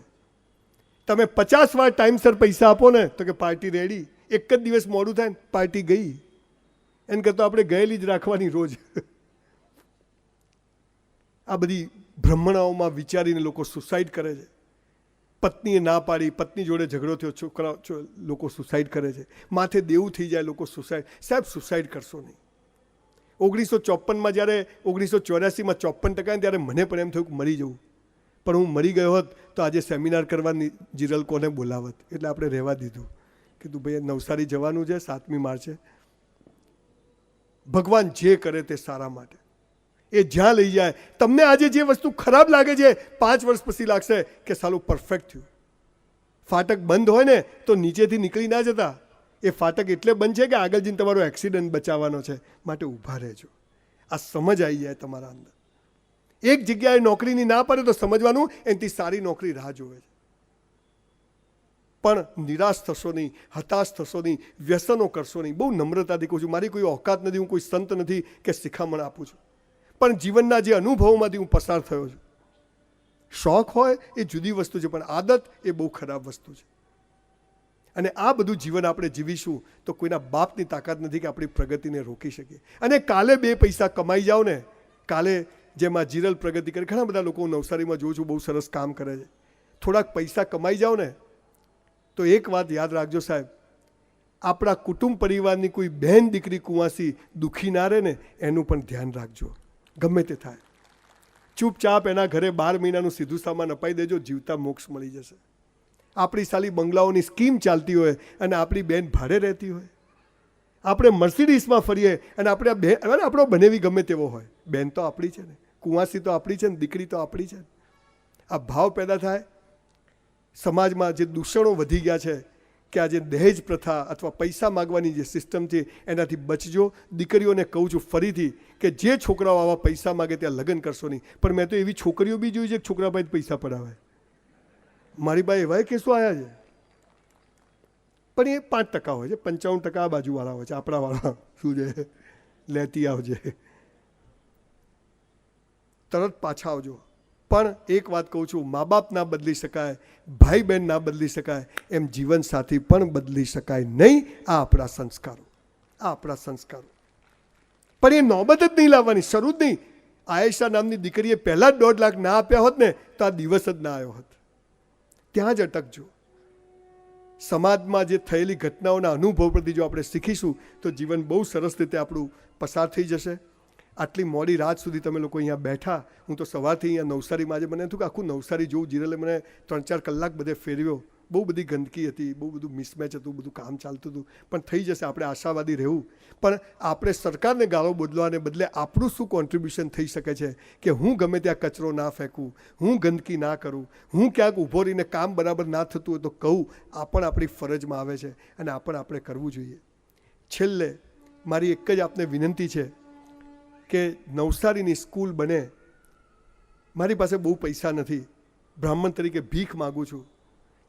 તમે 50 વાર ટાઈમસર પૈસા આપો ને તો કે પાર્ટી રેડી, એક જ દિવસ મોડું થાય ને પાર્ટી ગઈ. એમ કરતો આપણે ગયેલી જ રાખવાની રોજ. આ બધી ભ્રમણાઓમાં વિચારીને લોકો સુસાઇડ કરે છે. પત્નીએ ના પાડી, પત્ની જોડે ઝઘડો થયો, છોકરા લોકો સુસાઇડ કરે છે. માથે દેવું થઈ જાય, લોકો સુસાઇડ. સાહેબ સુસાઇડ કરશો નહીં. 1954માં જ્યારે 1984માં 54% ને ત્યારે મને પણ એમ થયું કે મરી જવું, પણ હું મરી ગયો હોત તો આજે સેમિનાર કરવાની જીરલ કોને બોલાવત. એટલે આપણે રહેવા દીધું. કીધું ભાઈ નવસારી જવાનું છે 7મી માર્ચે. ભગવાન જે કરે તે સારા માટે. એ જ્યાં લઈ જાય, તમને આજે જે વસ્તુ ખરાબ લાગે છે 5 વર્ષ પછી લાગશે કે સાલું પરફેક્ટ થયું. ફાટક બંધ હોય ને તો નીચેથી નીકળી ના જતા. એ ફાટક એટલે બંધ છે કે આગળ જઈને તમારો એક્સિડન્ટ બચાવવાનો છે, માટે ઊભા રહેજો. આ સમજ આવી જાય તમારા અંદર. એક જગ્યાએ નોકરીની ના પડે તો સમજવાનું એનાથી સારી નોકરી રાહ જોવે છે. પણ નિરાશ થશો નહીં, હતાશ થશો નહીં, વ્યસનો કરશો નહીં. બહુ નમ્રતાથી કહું છું, મારી કોઈ ઓકાત નથી, હું કોઈ સંત નથી કે શિખામણ આપું છું, પણ જીવનના જે અનુભવોમાંથી હું પસાર થયો છું. શોખ હોય એ જુદી વસ્તુ છે, પણ આદત એ બહુ ખરાબ વસ્તુ છે. અને આ બધું જીવન આપણે જીવીશું તો કોઈના બાપની તાકાત નથી કે આપણી પ્રગતિને રોકી શકીએ. અને કાલે 2 પૈસા કમાઈ જાઓ ને, કાલે જેમાં જીરલ પ્રગતિ કરે, ઘણા બધા લોકો નવસારીમાં જોઉં છું બહુ સરસ કામ કરે છે. થોડાક પૈસા કમાઈ જાઓ ને તો એક વાત યાદ રાખજો સાહેબ, આપણા કુટુંબ પરિવારની કોઈ બહેન દીકરી કુંવાસી દુઃખી ના રહે ને એનું પણ ધ્યાન રાખજો. ગમે તે થાય, ચૂપચાપ એના ઘરે 12 મહિનાનું સીધું સામાન અપાઈ દેજો, જીવતા મોક્ષ મળી જશે. આપણી સાલી બંગલાઓની સ્કીમ ચાલતી હોય અને આપણી બેન ભાડે રહેતી હોય, આપણે મર્સિડીઝમાં ફરીએ અને આપણો બનેવી ગમે તેવો હોય, બેન તો આપણી છે ને, કુંવાસી તો આપણી છે ને, દીકરી તો આપણી છે. આ ભાવ પેદા થાય. સમાજમાં જે દૂષણો વધી ગયા છે કે આજે દહેજ પ્રથા અથવા પૈસા માગવાની જે સિસ્ટમ છે એનાથી બચજો. દીકરીઓને કહું છું ફરીથી કે જે છોકરાઓ આવા પૈસા માગે ત્યાં લગ્ન કરશો નહીં. પણ મેં તો એવી છોકરીઓ બી જોઈ છે કે છોકરા ભાઈ પૈસા પડાવે. મારી પાસે એવા કેસો આવ્યા છે, પણ એ 5% હોય છે, 95% આ બાજુવાળા હોય છે, આપણાવાળા શું છે લેતી આવજે, તરત પાછા આવજો. પણ એક વાત કહું છું, મા બાપ ના બદલી શકાય, ભાઈ બહેન ના બદલી શકાય, એમ જીવન સાથી પણ બદલી શકાય નહીં. આ આપણા સંસ્કારો, આ આપણા સંસ્કારો. પણ એ નોબત જ નહીં લાવવાની, શરૂ જ નહીં. આયેશા નામની દીકરીએ પહેલા જ 1.5 લાખ ના આપ્યા હોત ને તો આ દિવસ જ ના આવ્યો હોત. ત્યાં જ અટકજો. સમાજમાં જે થયેલી ઘટનાઓના અનુભવ પરથી જો આપણે શીખીશું તો જીવન બહુ સરસ રીતે આપણું પસાર થઈ જશે. આટલી મોડી રાત સુધી તમે લોકો અહીંયા બેઠા. હું તો સવારથી અહીંયા નવસારીમાં, આજે મને થયું કે આખું નવસારી જોઉં. જીરલે મને 3-4 કલાક બધે ફેરવ્યો. બહુ બધી ગંદકી હતી, બહુ બધું મિસમેચ હતું, બધું કામ ચાલતું હતું, પણ થઈ જશે. આપણે આશાવાદી રહેવું. પણ આપણે સરકારને ગાળો બોલવાને બદલે આપણું શું કોન્ટ્રીબ્યુશન થઈ શકે છે કે હું ગમે ત્યાં કચરો ના ફેંકું, હું ગંદકી ના કરું, હું ક્યાંક ઊભો રહીને કામ બરાબર ના થતું હોય તો કહું. આ પણ આપણી ફરજમાં આવે છે અને આ પણ આપણે કરવું જોઈએ. છેલ્લે મારી એક જ આપને વિનંતી છે કે નવસારીની સ્કૂલ બને. મારી પાસે બહુ પૈસા નથી, બ્રાહ્મણ તરીકે ભીખ માગું છું,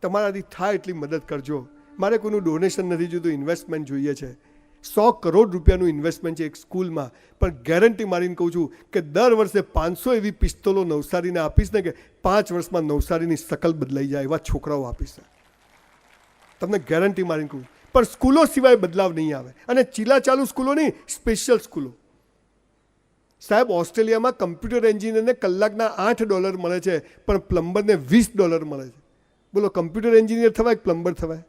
તમારાથી થાય એટલી મદદ કરજો. મારે કોઈનું ડોનેશન નથી જોઈતું, ઇન્વેસ્ટમેન્ટ જોઈએ છે. 100 કરોડ રૂપિયાનું ઇન્વેસ્ટમેન્ટ છે એક સ્કૂલમાં. પણ ગેરંટી મારીને કહું છું કે દર વર્ષે 500 એવી પિસ્તોલો નવસારીને આપીશ ને કે 5 વર્ષમાં નવસારીની શકલ બદલાઈ જાય એવા છોકરાઓ આપીશ. તમને ગેરંટી મારીને કહું. પણ સ્કૂલો સિવાય બદલાવ નહીં આવે. અને ચીલા ચાલુ સ્કૂલો નહીં, સ્પેશિયલ સ્કૂલો. સાહેબ, ઓસ્ટ્રેલિયામાં કમ્પ્યુટર એન્જિનિયરને કલાકના $8 મળે છે, પણ પ્લમ્બરને $20 મળે છે. બોલો, કમ્પ્યુટર એન્જિનિયર થવાય કે પ્લમ્બર થવાય?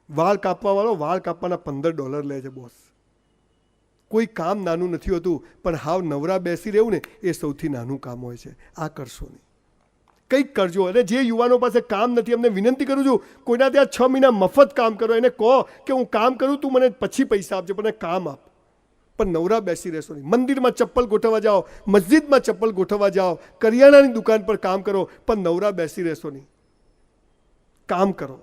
વાળ કાપવા વાળો વાળ કાપવાના $15 લે છે બોસ. કોઈ કામ નાનું નથી હોતું, પણ હાવ નવરા બેસી રહેવું ને એ સૌથી નાનું કામ હોય છે. આ કરશો નહીં, કંઈક કરજો. અને જે યુવાનો પાસે કામ નથી, એમને વિનંતી કરું છું, કોઈના ત્યાં 6 મહિના મફત કામ કરો. એને કહો કે હું કામ કરું, તું મને પછી પૈસા આપજે, પણ કામ આપ. પણ નવરા બેસી રહેશો નહીં. મંદિરમાં ચપ્પલ ગોઠવવા જાઓ, મસ્જિદમાં ચપ્પલ ગોઠવવા જાઓ, કરિયાણાની દુકાન પર કામ કરો, પણ નવરા બેસી રહેશો નહીં. કામ કરો.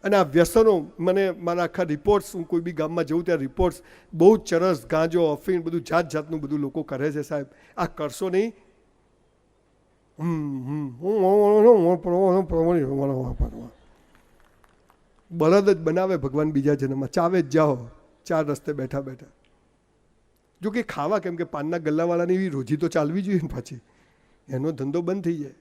અને આ વ્યસનો, મને મારા આખા રિપોર્ટ્સ, હું કોઈ બી ગામમાં જઉં ત્યાં રિપોર્ટ્સ, બહુ ચરસ, ગાંજો, અફીણ, બધું જાત જાતનું બધું લોકો કરે છે સાહેબ. આ કરશો નહીં. બળદ જ બનાવે ભગવાન બીજા જન્મમાં, ચાવે જ જાઓ 4 રસ્તે બેઠા બેઠા. જો કે ખાવા, કેમ કે પાનના ગલ્લાવાળાની એવી રોજી તો ચાલવી જોઈએ ને, પાછી એનો ધંધો બંધ થઈ જાય.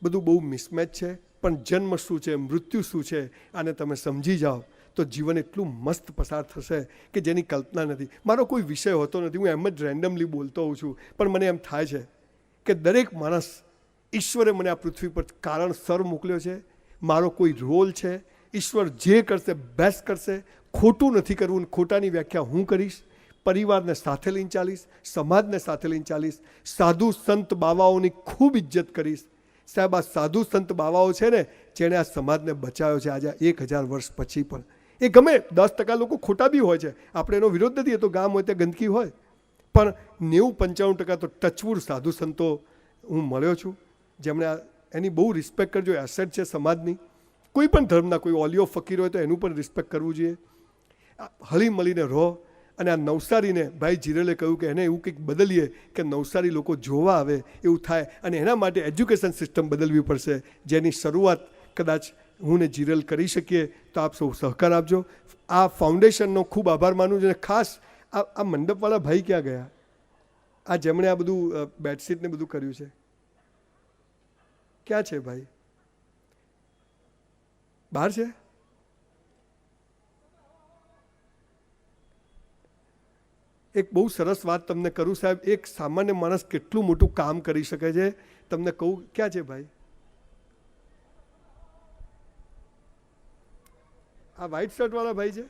બધું બહુ મિસમેચ છે. પણ જન્મ શું છે, મૃત્યુ શું છે, આને તમે સમજી જાઓ તો જીવન એટલું મસ્ત પસાર થશે કે જેની કલ્પના નથી. મારો કોઈ વિષય હોતો નથી, હું એમ જ રેન્ડમલી બોલતો હોઉં છું, પણ મને એમ થાય છે કે દરેક માણસ, ઈશ્વરે મને આ પૃથ્વી પર કારણસર મોકલ્યો છે. મારો કોઈ રોલ છે. ઈશ્વર જે કરશે બેસ્ટ કરશે. ખોટું નથી કરવું, ખોટાની વ્યાખ્યા હું કરીશ. પરિવારને સાથે લઈને ચાલીશ, સમાજને સાથે લઈને ચાલીશ. સાધુ સંત બાવાઓની ખૂબ ઇજ્જત કરીશ. સાહેબ, આ સાધુ સંત બાવાઓ છે ને, જેણે આ સમાજને બચાવ્યો છે આજે 1000 વર્ષ પછી પણ. એ ગમે 10% લોકો ખોટા બી હોય છે, આપણે એનો વિરોધ નથી. એ તો ગામ હોય ત્યાં ગંદકી હોય, પણ 90-95% તો ટચવુડ સાધુ સંતો હું મળ્યો છું, જેમણે એની બહુ રિસ્પેક્ટ કરજો. એસેટ છે સમાજની. કોઈ પણ ધર્મના કોઈ ઓલિયો ફકીર હોય તો એનું પણ રિસ્પેક્ટ કરવું જોઈએ. હળી મળીને રહો. અને આ નવસારીને ભાઈ જીરેલે કહ્યું કે એને એવું કંઈક બદલીએ કે નવસારી લોકો જોવા આવે એવું થાય. અને એના માટે એજ્યુકેશન સિસ્ટમ બદલવી પડશે, જેની શરૂઆત કદાચ હું ને જીરેલ કરી શકીએ તો આપ સૌ સહકાર આપજો. આ ફાઉન્ડેશનનો ખૂબ આભાર માનું છું. અને ખાસ આ મંડપવાળા ભાઈ ક્યાં ગયા? આ જેમણે આ બધું બેડશીટ ને બધું કર્યું છે, ક્યાં છે ભાઈ? બહાર છે? એક બહુ સરસ વાત તમને કરું સાહેબ. એક સામાન્ય માણસ કેટલું મોટું કામ કરી શકે છે તમને કહું. ક્યાં છે ભાઈ? આ વ્હાઇટ શર્ટવાળા ભાઈ છે.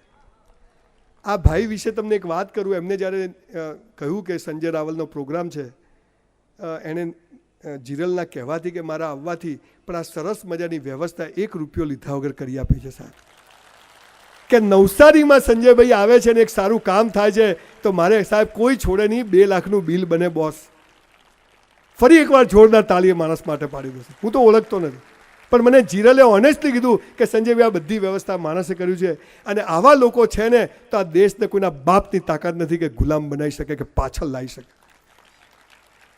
આ ભાઈ વિશે તમને એક વાત કરું. એમને જ્યારે કહ્યું કે સંજય રાવલનો પ્રોગ્રામ છે, એણે જીરલના કહેવાથી કે મારા આવવાથી પણ આ સરસ મજાની વ્યવસ્થા 1 રૂપિયો લીધા વગર કરી આપી છે સાહેબ. કે નવસારીમાં સંજયભાઈ આવે છે ને એક સારું કામ થાય છે તો મારે સાહેબ કોઈ છોડે નહીં. 2 લાખનું બિલ બને બોસ. ફરી એકવાર જોરદાર તાળી માણસ માટે પાડી દેશે. હું તો ઓળખતો નથી, પણ મને જીરલે ઓનેસ્ટલી કીધું કે સંજયભાઈ આ બધી વ્યવસ્થા માણસે કર્યું છે. અને આવા લોકો છે ને તો આ દેશને કોઈના બાપની તાકાત નથી કે ગુલામ બનાવી શકે કે પાછળ લાવી શકે.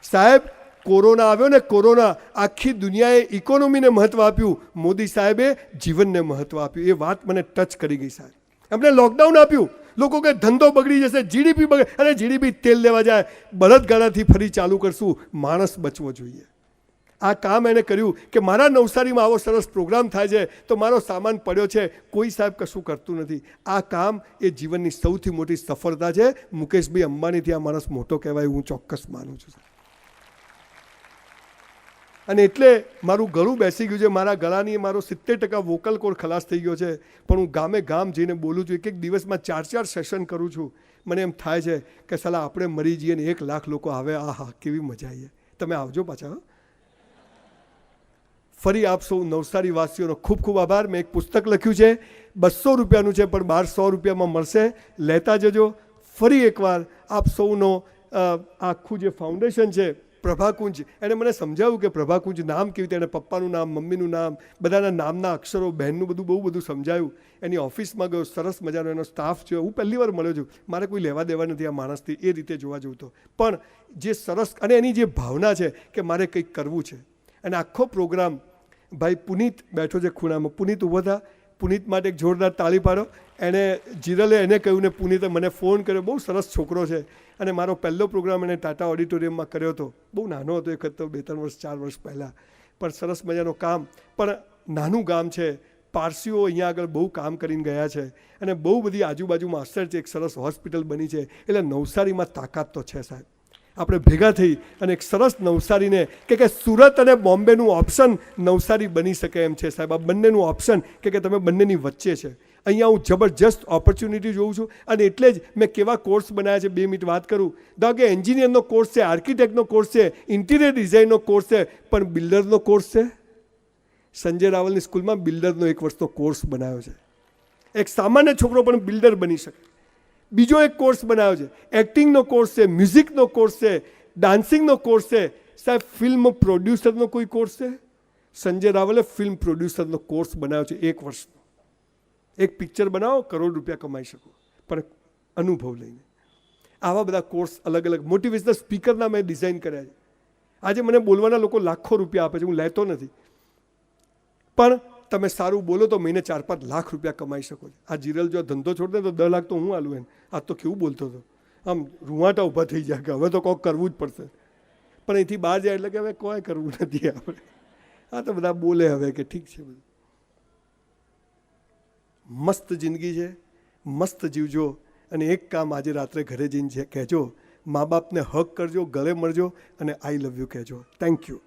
સાહેબ, કોરોના આવ્યો ને, કોરોના આખી દુનિયાએ ઇકોનોમીને મહત્વ આપ્યું, મોદી સાહેબે જીવનને મહત્વ આપ્યું. એ વાત મને ટચ કરી ગઈ સાહેબ. એમણે લોકડાઉન આપ્યું. લોકો કે ધંધો બગડી જશે, જીડીપી બગડે. અને જીડીપી તેલ લેવા જાય, બળદગાડાથી ફરી ચાલુ કરશું. માણસ બચવો જોઈએ. આ કામ એને કર્યું કે મારા નવસારીમાં આવો સરસ પ્રોગ્રામ થાય છે તો મારો સામાન પડ્યો છે, કોઈ સાહેબ કશું કરતું નથી. આ કામ એ જીવનની સૌથી મોટી સફળતા છે. મુકેશભાઈ અંબાણીથી આ માણસ મોટો કહેવાય, હું ચોક્કસ માનું છું. અને એટલે મારું ગળું બેસી ગયું છે. મારા ગળાની મારો 70% વોકલ કોડ ખલાસ થઈ ગયો છે. પણ હું ગામે ગામ જઈને બોલું છું. એક દિવસમાં 4 સેશન કરું છું. મને એમ થાય છે કે સાલા આપણે મરી જઈએ ને 1 લાખ લોકો આવે. આહા, કેવી મજા આવીએ. તમે આવજો પાછા. ફરી આપ સૌ નવસારી વાસીઓનો ખૂબ ખૂબ આભાર. મેં એક પુસ્તક લખ્યું છે, 200 રૂપિયાનું છે, પણ 100 રૂપિયામાં મળશે. લેતા જજો. ફરી એકવાર આપ સૌનો આખું જે ફાઉન્ડેશન છે પ્રભાકુંજ, એણે મને સમજાવ્યું કે પ્રભાકુંજ નામ કેવી રીતે, એને પપ્પાનું નામ, મમ્મીનું નામ, બધાના નામના અક્ષરો, બહેનનું બધું બહુ બધું સમજાયું. એની ઓફિસમાં ગયો, સરસ મજાનો એનો સ્ટાફ છે. હું પહેલી વાર મળ્યો છું. મારે કોઈ લેવા દેવા નથી આ માણસથી, એ રીતે જોવા જવું તો. પણ જે સરસ અને એની જે ભાવના છે કે મારે કંઈક કરવું છે. અને આખો પ્રોગ્રામ ભાઈ પુનિત બેઠો છે ખૂણામાં. પુનિત ઊભો થા. પુનિત માટે એક જોરદાર તાળી પાડો. એણે જીરલે એને કહ્યું ને પુનિતે મને ફોન કર્યો. બહુ સરસ છોકરો છે. અને મારો પહેલો પ્રોગ્રામ એને ટાટા ઓડિટોરિયમમાં કર્યો હતો. બહુ નાનો હતો, એક હતો 2-3 વર્ષ 4 વર્ષ પહેલાં. પણ સરસ મજાનો કામ. પણ નાનું ગામ છે. પારસીઓ અહીંયા આગળ બહુ કામ કરીને ગયા છે. અને બહુ બધી આજુબાજુમાં અસર છે. એક સરસ હોસ્પિટલ બની છે. એટલે નવસારીમાં તાકાત તો છે સાહેબ. આપણે ભેગા થઈ અને એક સરસ નવસારીને કે સુરત અને બોમ્બેનું ઓપ્શન નવસારી બની શકે એમ છે સાહેબ. આ બંનેનું ઓપ્શન કે તમે બંનેની વચ્ચે છે. અહીંયા હું જબરજસ્ત ઓપોર્ચ્યુનિટી જોઉં છું અને એટલે જ મેં કેવા કોર્સ બનાવ્યા છે 2 મિનિટ વાત કરું. ધારો કે એન્જિનિયરનો કોર્સ છે, આર્કિટેક્ટનો કોર્સ છે, ઇન્ટિરિયર ડિઝાઇનનો કોર્સ છે, પણ બિલ્ડરનો કોર્સ છે. સંજય રાવલની સ્કૂલમાં બિલ્ડરનો 1 વર્ષનો કોર્સ બનાવ્યો છે. એક સામાન્ય છોકરો પણ બિલ્ડર બની શકે. બીજો એક કોર્સ બનાવ્યો છે, એક્ટિંગનો કોર્સ છે, મ્યુઝિકનો કોર્સ છે, ડાન્સિંગનો કોર્સ છે. સાહેબ ફિલ્મ પ્રોડ્યુસરનો કોઈ કોર્સ છે? સંજય રાવલે ફિલ્મ પ્રોડ્યુસરનો કોર્સ બનાવ્યો છે 1 વર્ષનો. એક પિક્ચર બનાવો, કરોડ રૂપિયા કમાઈ શકો, પણ અનુભવ લઈને. આવા બધા કોર્સ અલગ અલગ મોટિવેશનલ સ્પીકરના મેં ડિઝાઇન કર્યા છે. આજે મને બોલવાના લોકો લાખો રૂપિયા આપે છે, હું લેતો નથી, પણ તમે સારું બોલો તો મહિને 4-5 લાખ રૂપિયા કમાઈ શકો છો. આ જીરલ જો ધંધો છોડે તો 10 લાખ તો હું આલું. આ તો કેવું બોલતો હતો, આમ રૂવાટા ઊભા થઈ જાય કે હવે તો કોઈક કરવું જ પડશે. પણ અહીંથી બહાર જાય એટલે કે હવે કોઈ કરવું નથી આપણે. આ તો બધા બોલે હવે કે ઠીક છે બધું. મસ્ત જિંદગી છે, મસ્ત જીવજો. અને એક કામ આજે રાત્રે ઘરે જઈને કહેજો, મા બાપને હક કરજો, ગળે મળજો અને આઈ લવ યુ કહેજો. Thank you.